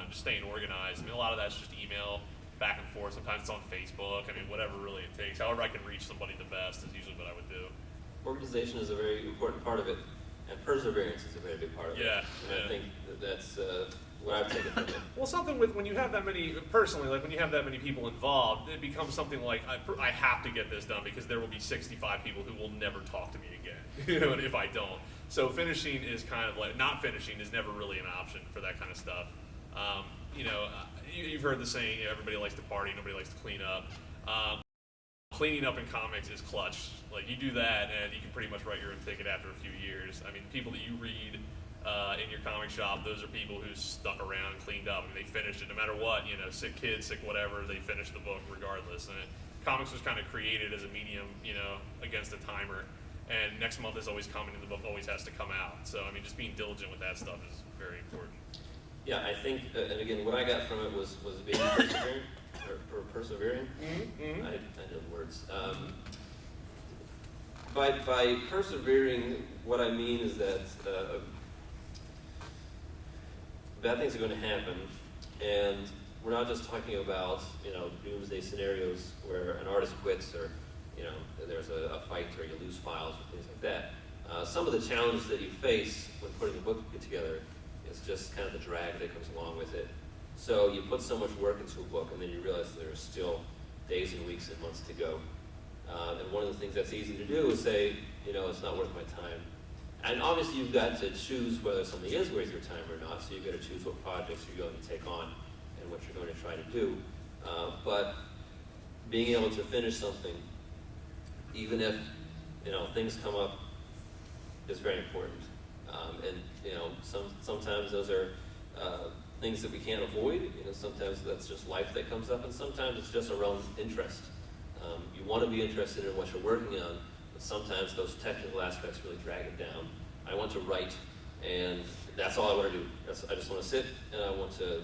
just staying organized. A lot of that's just email back and forth. Sometimes it's on Facebook. Whatever really it takes. However I can reach somebody the best is usually what I would do. Organization is a very important part of it, and perseverance is a very big part of it. Yeah. And I think that's what I've taken from it. Well, something with when you have that many, personally, like when you have that many people involved, it becomes something like, I have to get this done because there will be 65 people who will never talk to me again, and if I don't. So finishing is kind of like, not finishing is never really an option for that kind of stuff. You've heard the saying, everybody likes to party, nobody likes to clean up. Cleaning up in comics is clutch. Like, you do that and you can pretty much write your own ticket after a few years. People that you read in your comic shop, those are people who stuck around and cleaned up. They finished it no matter what, sick kids, sick whatever, they finished the book regardless. And comics was kind of created as a medium, against a timer. And next month is always coming and the book always has to come out. So, just being diligent with that stuff is very important. Yeah, I think, and again, what I got from it was being persevering, or persevering. Mm-hmm. I know the words. By persevering, what I mean is that bad things are going to happen, and we're not just talking about doomsday scenarios where an artist quits or there's a fight or you lose files or things like that. Some of the challenges that you face when putting a book together is just kind of the drag that comes along with it. So you put so much work into a book, and then you realize there's still days and weeks and months to go. And one of the things that's easy to do is say, it's not worth my time. And obviously you've got to choose whether something is worth your time or not, so you've got to choose what projects you're going to take on and what you're going to try to do. But being able to finish something, even if things come up, is very important. And sometimes those are things that we can't avoid. Sometimes that's just life that comes up, and sometimes it's just our own interest. You want to be interested in what you're working on, but sometimes those technical aspects really drag it down. I want to write, and that's all I want to do. I just want to sit and I want to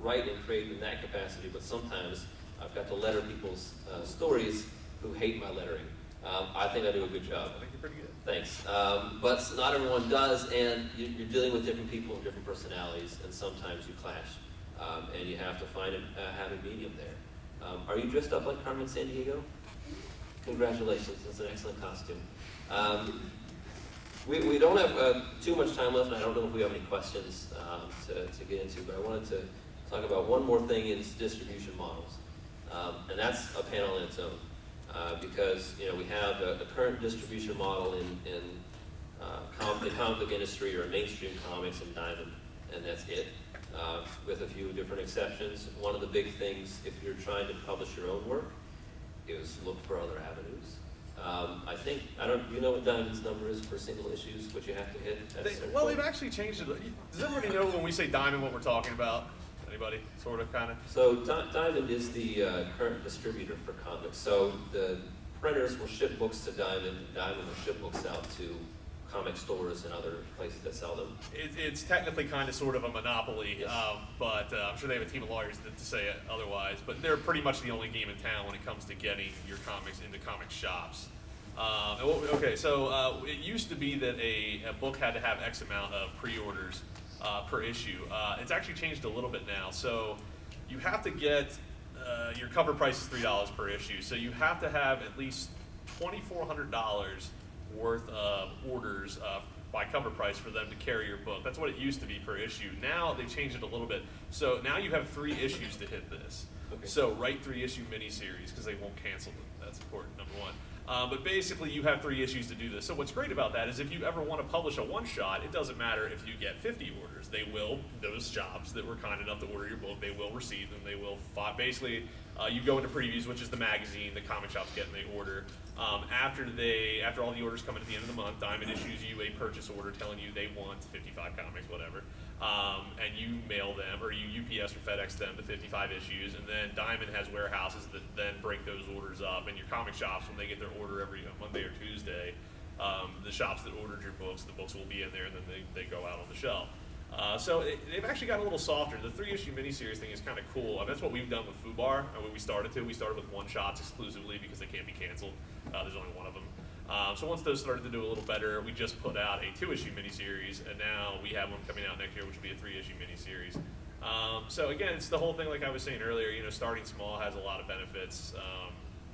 write and create in that capacity. But sometimes I've got to letter people's stories who hate my lettering. I think I do a good job. I think you're pretty good. Thanks. But not everyone does, and you're dealing with different people and different personalities, and sometimes you clash. and you have to find a happy medium there. Are you dressed up like Carmen Sandiego? Congratulations, that's an excellent costume. We don't have too much time left, and I don't know if we have any questions to get into, but I wanted to talk about one more thing in distribution models, and that's a panel in its own, because we have a current distribution model in the comic book industry or mainstream comics and Diamond, and that's it, with a few different exceptions. One of the big things, if you're trying to publish your own work, is look for other avenues. You know what Diamond's number is for single issues, what you have to hit? Well, they've actually changed it. Does everybody know when we say Diamond what we're talking about? Anybody? Sort of, kind of? So Diamond is the current distributor for comics. So the printers will ship books to Diamond, and Diamond will ship books out to comic stores and other places that sell them. It's technically kind of sort of a monopoly, Yes. but I'm sure they have a team of lawyers to say it otherwise. But they're pretty much the only game in town when it comes to getting your comics into comic shops. It used to be that a book had to have X amount of pre-orders per issue. It's actually changed a little bit now. So you have to get, your cover price is $3 per issue. So you have to have at least $2,400 worth of orders by cover price for them to carry your book. That's what it used to be per issue. Now they've changed it a little bit. So now you have 3 issues to hit this. Okay. So write 3-issue miniseries because they won't cancel them. That's important, number one. But basically you have 3 issues to do this. So what's great about that is if you ever want to publish a one-shot, it doesn't matter if you get 50 orders. Those shops that were kind enough to order your book, they will receive them. They will basically, you go into previews, which is the magazine, the comic shops get and they order. After all the orders come in at the end of the month, Diamond issues you a purchase order telling you they want 55 comics, whatever. And you mail them, or you UPS or FedEx them the 55 issues, and then Diamond has warehouses that then break those orders up, and your comic shops, when they get their order every Monday or Tuesday, the shops that ordered your books, the books will be in there, and then they go out on the shelf. They've actually gotten a little softer. The 3-issue miniseries thing is kind of cool. That's what we've done with FUBAR. We started with one-shots exclusively because they can't be canceled. There's only one of them. So once those started to do a little better, we just put out a 2-issue miniseries, and now we have one coming out next year, which will be a 3-issue miniseries. So again, it's the whole thing, like I was saying earlier. Starting small has a lot of benefits.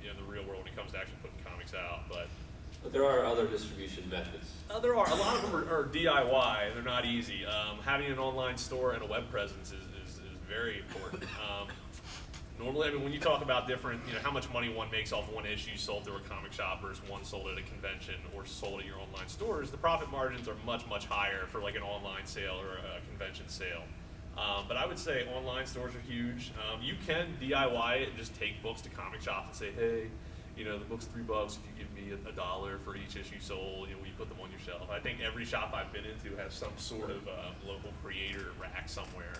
In the real world when it comes to actually putting comics out, but there are other distribution methods. There are. A lot of them are DIY. They're not easy. Having an online store and a web presence is very important. Normally, when you talk about different, how much money one makes off one issue sold through a comic shop versus one sold at a convention or sold at your online stores, the profit margins are much, much higher for like an online sale or a convention sale. But I would say online stores are huge. You can DIY it and just take books to comic shops and say, hey, the book's $3. If you give me $1 for each issue sold, we put them on your shelf. I think every shop I've been into has some sort of local creator rack somewhere.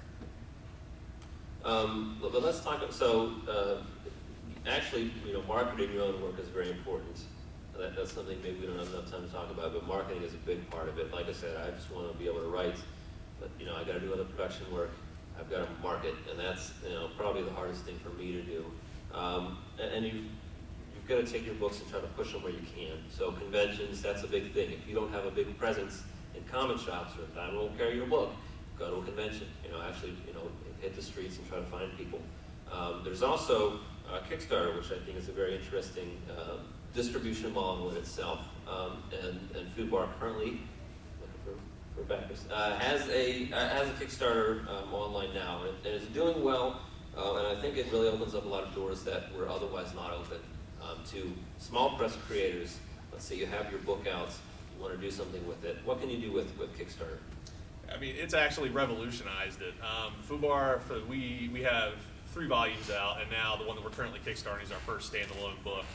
But let's talk. Actually, marketing your own work is very important. That's something maybe we don't have enough time to talk about, but marketing is a big part of it. Like I said, I just want to be able to write, but I got to do other production work. I've got to market, and that's probably the hardest thing for me to do. And you've got to take your books and try to push them where you can. So conventions, that's a big thing. If you don't have a big presence in comic shops, or if Diamond won't carry your book, go to a convention. Actually, hit the streets and try to find people. There's also Kickstarter, which I think is a very interesting distribution model in itself. And FUBAR currently, looking for backers, has a Kickstarter online now, and it's doing well. And I think it really opens up a lot of doors that were otherwise not open to small press creators. Let's say you have your book out, you want to do something with it. What can you do with Kickstarter? It's actually revolutionized it. FUBAR, we have 3 volumes out, and now the one that we're currently kickstarting is our first standalone book.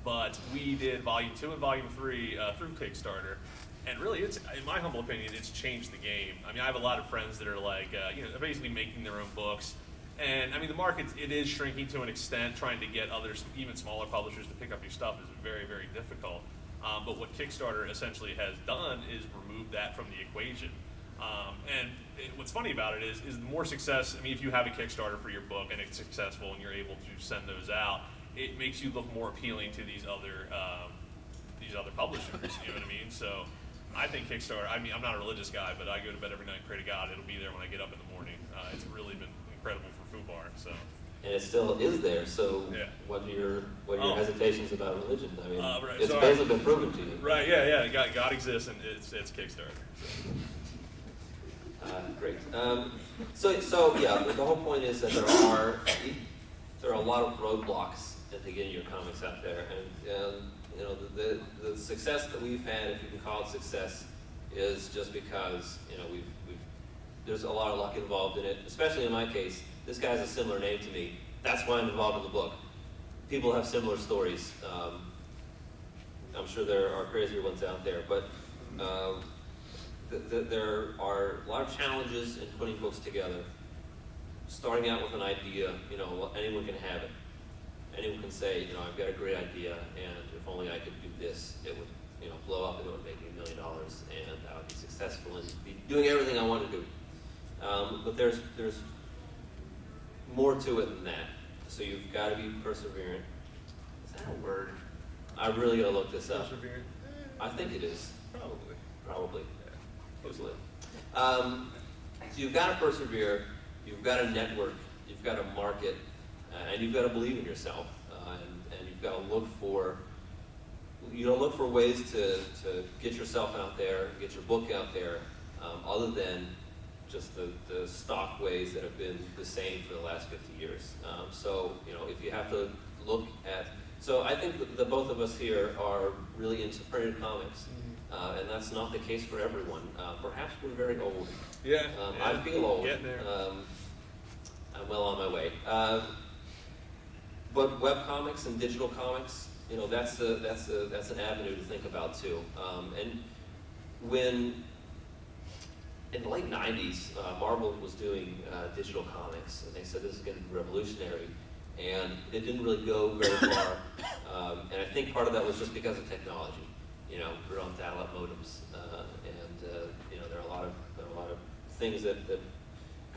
But we did volume 2 and volume 3 through Kickstarter, and really, in my humble opinion, it's changed the game. I have a lot of friends that are like, basically making their own books, and the market, it is shrinking to an extent. Trying to get others, even smaller publishers, to pick up your stuff is very, very difficult. But what Kickstarter essentially has done is remove that from the equation. What's funny about it is the more success, if you have a Kickstarter for your book and it's successful and you're able to send those out, it makes you look more appealing to these other publishers, you know what I mean? So I think Kickstarter, I mean, I'm not a religious guy, but I go to bed every night and pray to God. It'll be there when I get up in the morning. It's really been incredible for FUBAR, so. And it still is there, so Yeah. what are your Oh. hesitations about religion? I mean, Right, it's so basically been proven to you. Right, yeah, God exists, and it's Kickstarter. So. Great. So yeah, the whole point is that there are a lot of roadblocks into getting your comics out there, and you know the success that we've had, if you can call it success, is just because we've there's a lot of luck involved in it. Especially in my case, this guy has a similar name to me. That's why I'm involved in the book. People have similar stories. I'm sure there are crazier ones out there, but there are a lot of challenges in putting books together. Starting out with an idea, anyone can have it. Anyone can say, I've got a great idea, and if only I could do this, it would, blow up, and it would make me $1 million, and I would be successful and be doing everything I want to do. But there's more to it than that. So you've got to be perseverant. Is that a word? I really got to look this up. Perseverant? I think it is. Probably. Yeah. Mostly. So you've got to persevere, you've got to network, you've got to market, and you've got to believe in yourself, and you've got to look for ways to get yourself out there, get your book out there, other than just the stock ways that have been the same for the last 50 years. So if you have to look at, so I think that the both of us here are really into printed comics. And that's not the case for everyone. Perhaps we're very old. Yeah. I feel old. Getting there. I'm well on my way. But web comics and digital comics, that's an avenue to think about too. And when in the late '90s, Marvel was doing digital comics, and they said this is going to be revolutionary, and it didn't really go very far. And I think part of that was just because of technology. We're on dial-up modems, and there are a lot of things that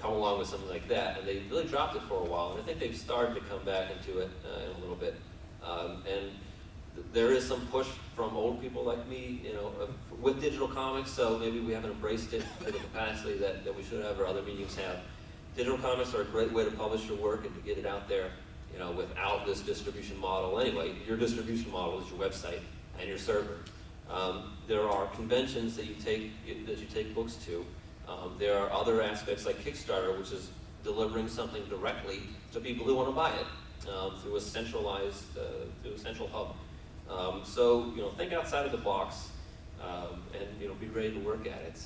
come along with something like that, and they really dropped it for a while, and I think they've started to come back into it in a little bit. And there is some push from old people like me, with digital comics, so maybe we haven't embraced it to the capacity that we should have or other mediums have. Digital comics are a great way to publish your work and to get it out there, without this distribution model. Anyway, your distribution model is your website and your server. There are conventions that you take books to. There are other aspects like Kickstarter, which is delivering something directly to people who want to buy it through a central hub. So think outside of the box and be ready to work at it.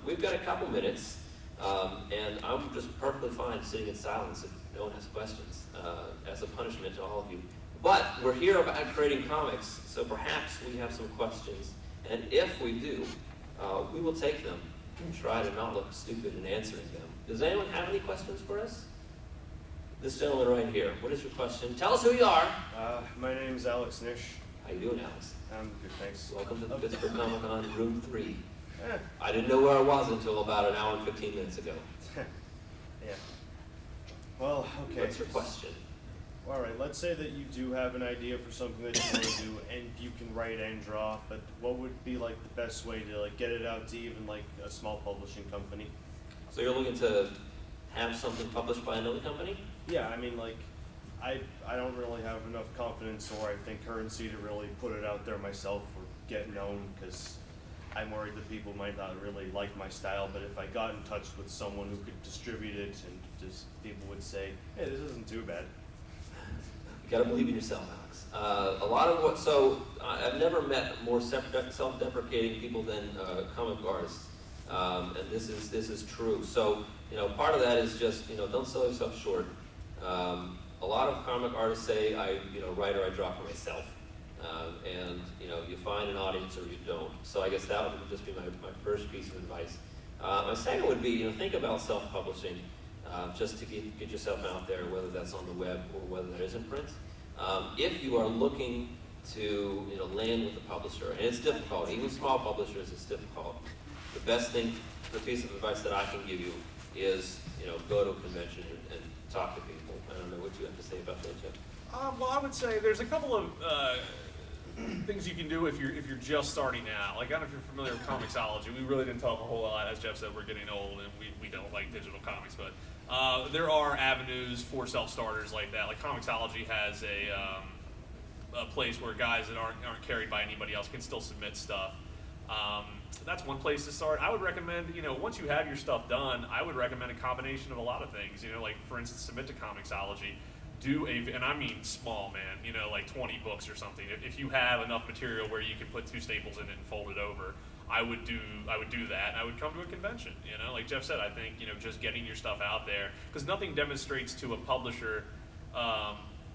We've got a couple minutes, and I'm just perfectly fine sitting in silence if no one has questions, as a punishment to all of you. But we're here about creating comics, so perhaps we have some questions, and if we do, we will take them and try to not look stupid in answering them. Does anyone have any questions for us? This gentleman right here, what is your question? Tell us who you are. My name's Alex Nish. How you doing, Alex? I'm good, thanks. Welcome to the Pittsburgh Comicon, room 3. Eh, I didn't know where I was until about an hour and 15 minutes ago. yeah. Well, okay. What's your question? All right, let's say that you do have an idea for something that you want to do, and you can write and draw, but what would be like the best way to get it out to even like a small publishing company? So you're looking to have something published by another company? Yeah, I mean, I don't really have enough confidence or I think currency to really put it out there myself or get known, because I'm worried that people might not really like my style, but if I got in touch with someone who could distribute it and just people would say, hey, this isn't too bad. You gotta believe in yourself, Alex. I've never met more self-deprecating people than comic artists, and this is true. So, part of that is just, don't sell yourself short. A lot of comic artists say, I write or I draw for myself, and you find an audience or you don't. So I guess that would just be my first piece of advice. My second would be, think about self-publishing. Just to get yourself out there, whether that's on the web or whether that is in print. If you are looking to land with a publisher, and it's difficult, even small publishers, it's difficult. The best thing, the piece of advice that I can give you is go to a convention and talk to people. I don't know what you have to say about that, Jeff. Well, I would say there's a couple of things you can do if you're just starting out. Like, I don't know if you're familiar with Comixology. We really didn't talk a whole lot. As Jeff said, we're getting old and we don't like digital comics, but there are avenues for self-starters like that. Like Comixology has a place where guys that aren't carried by anybody else can still submit stuff. That's one place to start. I would recommend, once you have your stuff done, I would recommend a combination of a lot of things. Like for instance, submit to Comixology. And I mean small, man, like 20 books or something. If you have enough material where you can put 2 staples in it and fold it over, I would do that, and I would come to a convention. Like Jeff said, I think, just getting your stuff out there, because nothing demonstrates to a publisher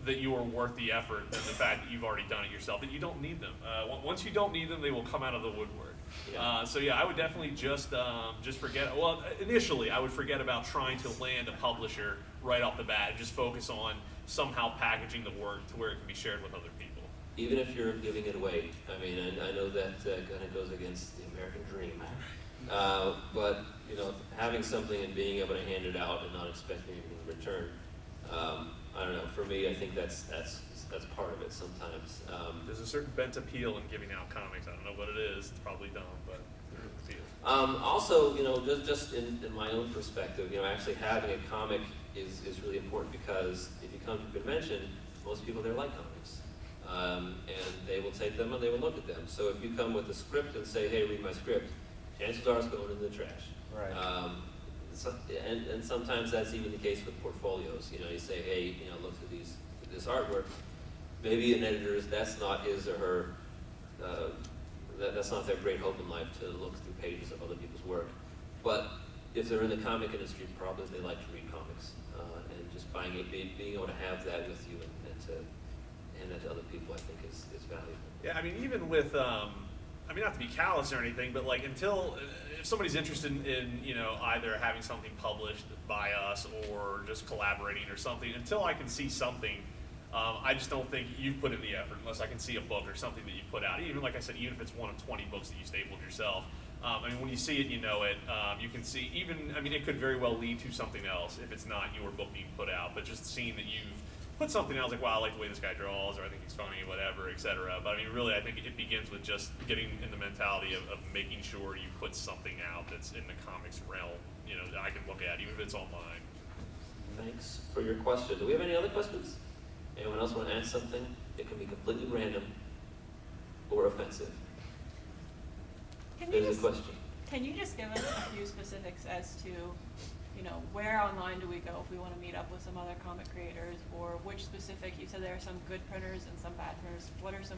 that you are worth the effort than the fact that you've already done it yourself, that you don't need them. Once you don't need them, they will come out of the woodwork. Yeah. So yeah, I would definitely just forget, well, initially I would forget about trying to land a publisher right off the bat and just focus on somehow packaging the work to where it can be shared with other people. Even if you're giving it away, I mean, I know that kind of goes against the American dream, but having something and being able to hand it out and not expecting anything in return, I don't know. For me, I think that's part of it sometimes. There's a certain bent appeal in giving out comics. I don't know what it is. It's probably dumb, but there's an appeal. Also, just in my own perspective, actually having a comic is really important, because if you come to a convention, most people there like comics. And they will take them and they will look at them. So if you come with a script and say, hey, read my script, chances are it's going in the trash. Right. And sometimes that's even the case with portfolios. You say, hey, look at this artwork. Maybe an editor's, that's not his or her, that's not their great hope in life, to look through pages of other people's work. But if they're in the comic industry, probably they like to read comics. And just buying it, being able to have that with you and to hand that to other people, I think is valuable. Yeah, I mean, even with, not to be callous or anything, but like if somebody's interested in, either having something published by us or just collaborating or something, until I can see something, I just don't think you've put in the effort unless I can see a book or something that you've put out. Even like I said, even if it's one of 20 books that you stapled yourself, when you see it, you know it. You can see it could very well lead to something else if it's not your book being put out, but just seeing that you've put something else, like, wow, I like the way this guy draws, or I think he's funny, whatever, etc. But really, I think it begins with just getting in the mentality of making sure you put something out that's in the comics realm, that I can look at, even if it's online. Thanks for your question. Do we have any other questions? Anyone else want to ask something? It can be completely random or offensive. There's a question. Can you just give us a few specifics as to, where online do we go if we want to meet up with some other comic creators, or which specific, you said there are some good printers and some bad printers. What are some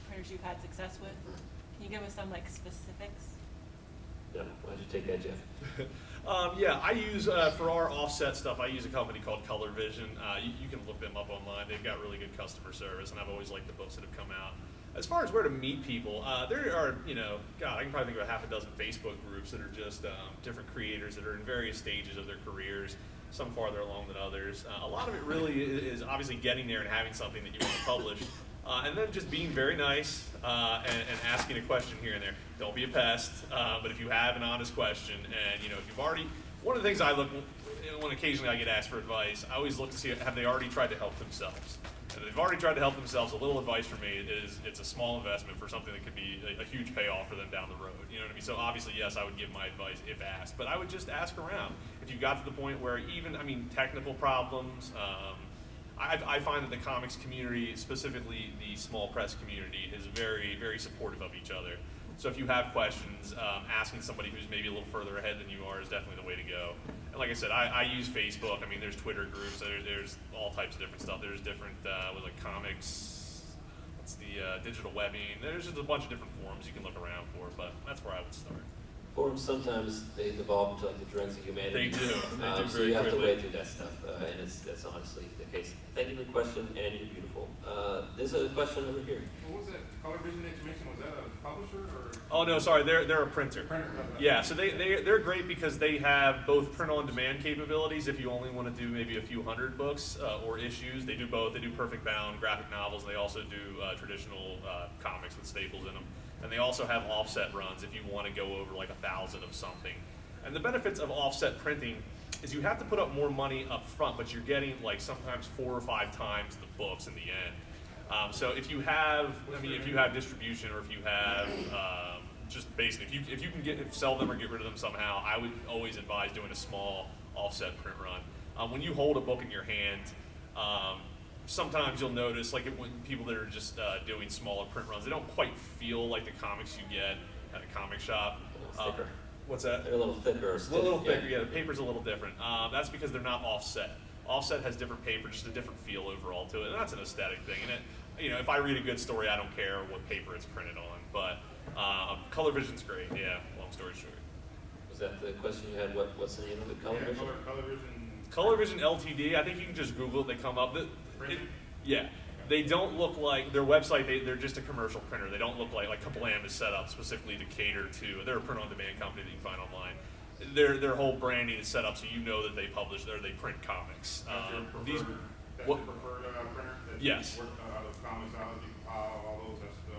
printers you've had success with? Can you give us some specifics? Yeah, why don't you take that, Jeff? I use, for our offset stuff, I use a company called Color Vision. You can look them up online. They've got really good customer service, and I've always liked the books that have come out. As far as where to meet people, there are, I can probably think of a half a dozen Facebook groups that are just different creators that are in various stages of their careers, some farther along than others. A lot of it really is obviously getting there and having something that you want to publish. And then just being very nice and asking a question here and there. Don't be a pest, but if you have an honest question, and if you've already, one of the things I look, when occasionally I get asked for advice, I always look to see, have they already tried to help themselves? And if they've already tried to help themselves, a little advice for me is it's a small investment for something that could be a huge payoff for them down the road. You know what I mean? So obviously, yes, I would give my advice if asked, but I would just ask around. If you got to the point where even, technical problems, I find that the comics community, specifically the small press community, is very, very supportive of each other. So if you have questions, asking somebody who's maybe a little further ahead than you are is definitely the way to go. And like I said, I use Facebook. There's Twitter groups. There's all types of different stuff. There's different, with like comics, what's the digital webbing. There's just a bunch of different forums you can look around for, but that's where I would start. Forums, sometimes they devolve into like the dregs of humanity. They do. They do so very you have quickly. to wade through that stuff, and that's honestly the case. Thank you for the question, and you're beautiful. There's a question over here. What was that Color Vision that you mentioned? Was that a publisher or? Oh no, sorry, they're a printer. Printer. Yeah, so they're great because they have both print-on-demand capabilities if you only want to do maybe a few hundred books or issues. They do both. They do perfect bound graphic novels. They also do traditional comics with staples in them. And they also have offset runs if you want to go over like 1,000 of something. And the benefits of offset printing is you have to put up more money up front, but you're getting like sometimes 4 or 5 times the books in the end. So if you have, if you have distribution, or if you have just basic, if you can sell them or get rid of them somehow, I would always advise doing a small offset print run. When you hold a book in your hand, sometimes you'll notice, like when people that are just doing smaller print runs, they don't quite feel like the comics you get at a comic shop. Thicker. What's that? They're a little thicker. Or A little thicker, yeah. The paper's a little different. That's because they're not offset. Offset has different paper, just a different feel overall to it, and that's an aesthetic thing. And if I read a good story, I don't care what paper it's printed on. But color vision's great. Yeah. Long story short. Was that the question you had? What's the name of it? Color Yeah, vision? color vision. Color Vision Ltd. I think you can just Google it. They come up. Yeah. They don't look like their website. They're just a commercial printer. They don't look like Commandos is set up specifically to cater to. They're a print-on-demand company that you can find online. Their whole branding is set up so you know that they publish or they print comics. That's your preferred, These, that's what? your preferred printer? That Yes. You work out of Comicsology, all those, that's the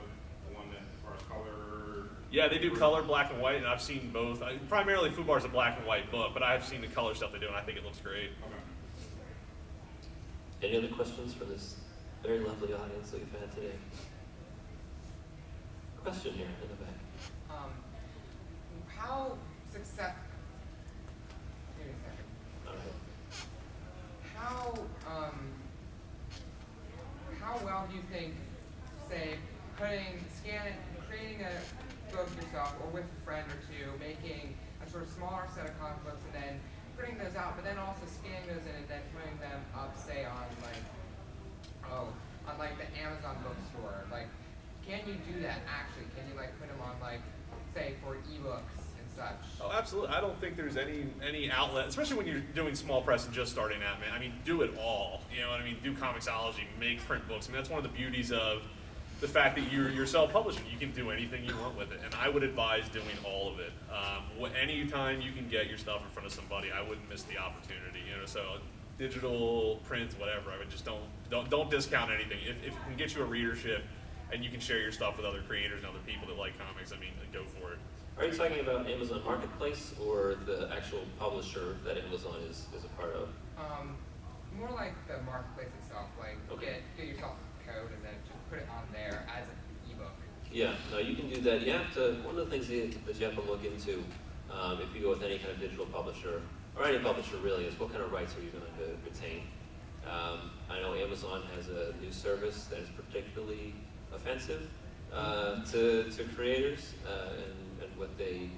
one that, as far as color? Yeah, they do color, black and white, and I've seen both. Primarily, FUBAR is a black and white book, but I've seen the color stuff they do, and I think it looks great. Okay. Any other questions for this very lovely audience that we've had today? Question here in the back. How success? Give me a second. All right. How well do you think, say, creating a book yourself or with a friend or two, making a sort of smaller set of comic books and then putting those out, but then also scanning those in and then putting them up, say, on the Amazon bookstore? Like, can you do that actually? Can you put them on say for ebooks and such? Oh, absolutely. I don't think there's any outlet, especially when you're doing small press and just starting out, man. I mean, do it all. You know what I mean? Do Comixology, make print books. I mean, that's one of the beauties of the fact that you're self-publishing. You can do anything you want with it, and I would advise doing all of it. Anytime you can get your stuff in front of somebody, I wouldn't miss the opportunity. So digital, print, whatever. I would just don't discount anything. If it can get you a readership, and you can share your stuff with other creators and other people that like comics, I mean, go for it. Are you talking about Amazon Marketplace or the actual publisher that Amazon is a part of? More like the marketplace itself. Okay. Get yourself a code and then just put it on there as an ebook. Yeah, no, you can do that. You have to. One of the things that you have to look into if you go with any kind of digital publisher or any publisher really is what kind of rights are you going to retain. I know Amazon has a new service that is particularly offensive to creators and what they,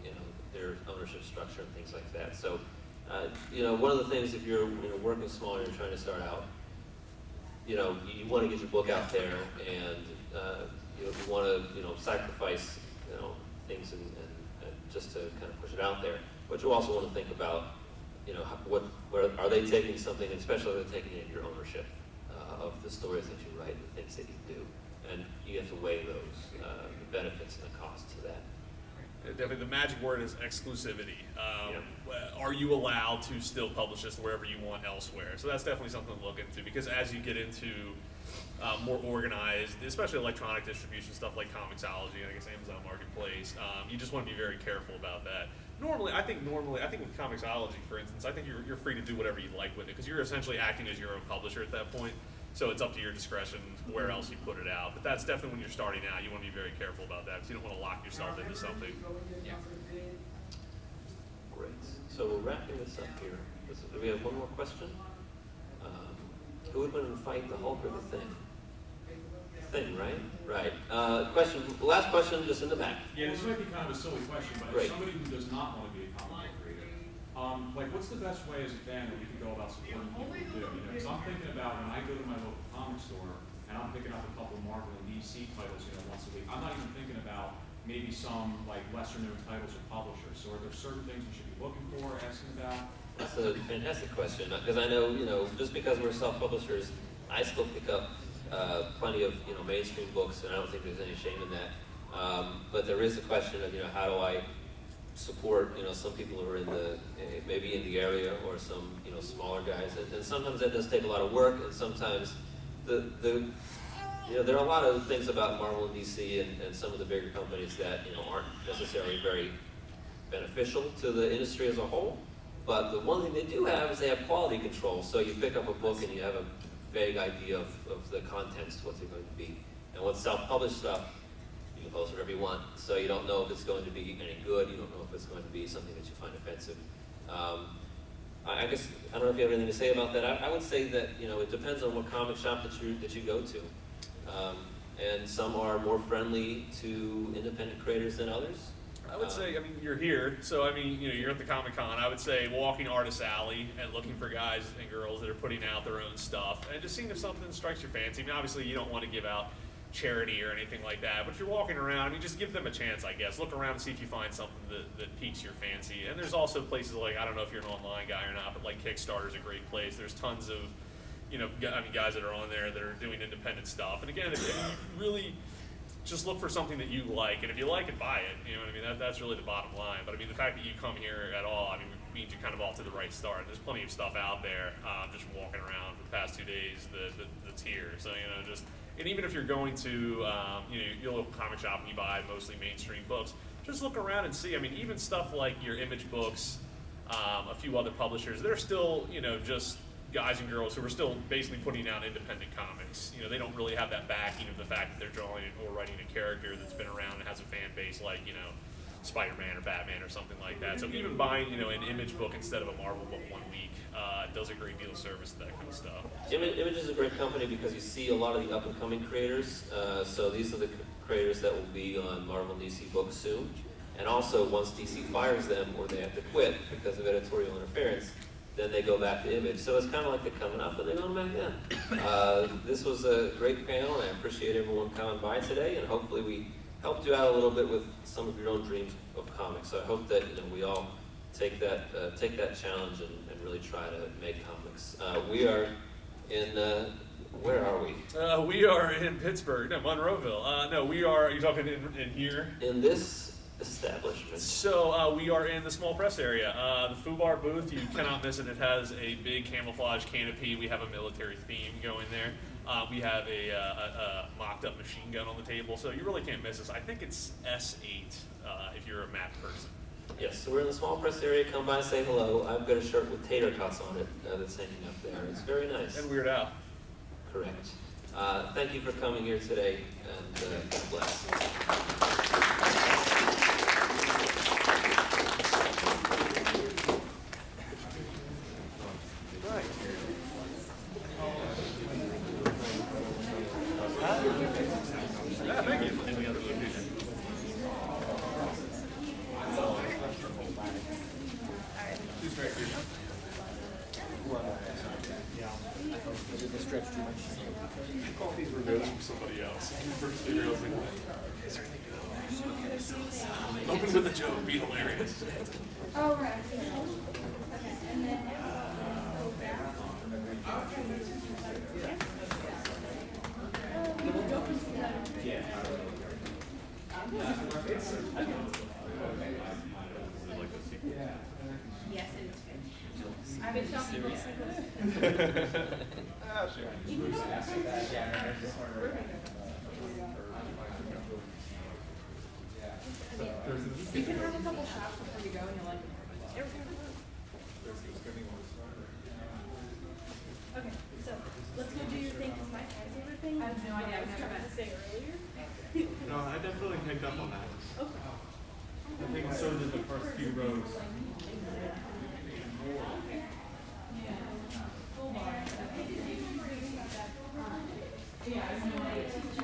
their ownership structure and things like that. So, one of the things if you're working small and you're trying to start out, you want to get your book out there, and you want to sacrifice things and just to kind of push it out there. But you also want to think about where are they taking something, and especially if they're taking it in your ownership of the stories that you write and the things that you do. And you have to weigh those, the benefits and the costs to that. Definitely, the magic word is exclusivity. Are you allowed to still publish this wherever you want elsewhere? So that's definitely something to look into, because as you get into more organized, especially electronic distribution stuff like Comixology and I guess Amazon Marketplace, you just want to be very careful about that. I think with Comixology, for instance, I think you're free to do whatever you like with it, because you're essentially acting as your own publisher at that point. So it's up to your discretion where else you put it out. But that's definitely when you're starting out, you want to be very careful about that, because you don't want to lock yourself into something. Yeah. Great. So we're wrapping this up here. Do we have one more question? Who would want to fight the Hulk or the Thing? Thing, right? Right. Last question, just in the back. Yeah, this might be kind of a silly question, but Great. as somebody who does not want to be a comic book creator, what's the best way as a fan that we can go about supporting people who do? Because I'm thinking about when I go to my local comic store and I'm picking up a couple of Marvel and DC titles, once a week. I'm not even thinking about maybe some lesser known titles or publishers. So are there certain things we should be looking for, asking about? That's a fantastic question, because I know, just because we're self-publishers, I still pick up plenty of, mainstream books, and I don't think there's any shame in that. But there is a question of, how do I support, some people who are maybe in the area, or some, smaller guys, and sometimes that does take a lot of work, and sometimes there are a lot of things about Marvel and DC and some of the bigger companies that, aren't necessarily very beneficial to the industry as a whole. But the one thing they do have is they have quality control. So you pick up a book and you have a vague idea of the contents to what they're going to be. And with self-published stuff, you can post whatever you want, so you don't know if it's going to be any good, you don't know if it's going to be something that you find offensive. I guess, I don't know if you have anything to say about that. I would say that, you know, it depends on what comic shop that you go to. And some are more friendly to independent creators than others. I would say, I mean, you're here, so I mean, you know, you're at the Comicon. I would say walking Artist Alley and looking for guys and girls that are putting out their own stuff, and just seeing if something strikes your fancy. I mean, obviously, you don't want to give out charity or anything like that, but if you're walking around, I mean, just give them a chance, I guess. Look around and see if you find something that piques your fancy. And there's also places like, I don't know if you're an online guy or not, but like Kickstarter's a great place. There's tons of, you know, I mean, guys that are on there that are doing independent stuff. And again, if you really just look for something that you like, and if you like it, buy it. You know what I mean? That's really the bottom line. But I mean, the fact that you come here at all, I mean, means you're kind of off to the right start. There's plenty of stuff out there, just walking around for the past 2 days that's here. So, you know, just, and even if you're going to, you know, your local comic shop and you buy mostly mainstream books, just look around and see. I mean, even stuff like your Image Books, a few other publishers, they're still, you know, just guys and girls who are still basically putting out independent comics. You know, they don't really have that backing of the fact that they're drawing or writing a character that's been around and has a fan base like, you know, Spider-Man or Batman or something like that. So even buying, you know, an Image book instead of a Marvel book 1 week does a great deal of service to that kind of stuff. Image is a great company because you see a lot of the up-and-coming creators. So these are the creators that will be on Marvel and DC books soon. And also, once DC fires them or they have to quit because of editorial interference, then they go back to Image. So it's kind of like they're coming up and they're going back in. This was a great panel, and I appreciate everyone coming by today, and hopefully we helped you out a little bit with some of your own dreams of comics. So I hope that, you know, we all take that challenge and really try to make comics. We are in, where are we? We are in Pittsburgh, no, Monroeville. No, we are you talking in here? In this establishment. So we are in the small press area. The FUBAR booth, you cannot miss it. It has a big camouflage canopy. We have a military theme going there. We have a mocked-up machine gun on the table, so you really can't miss us. I think it's S8 if you're a math person. Yes, so we're in the small press area. Come by, say hello. I've got a shirt with tater tots on it that's hanging up there. It's very nice. And Weird Al. Correct. Thank you for coming here today, and God bless. Yeah, thank you. Any other location? Coffee's removed from somebody else. First thing I was like, is there anything good? Open with a joke, be hilarious. Oh, right. Okay, and then. Yes, it is good. I've been talking about Sure. You can have a couple shots before you go and you're like, okay, so let's go do your thing, because my favorite thing. I have no idea. I was trying to say earlier. No, I definitely picked up on that. Okay. I think so did the first few rows. Yeah, I have no idea.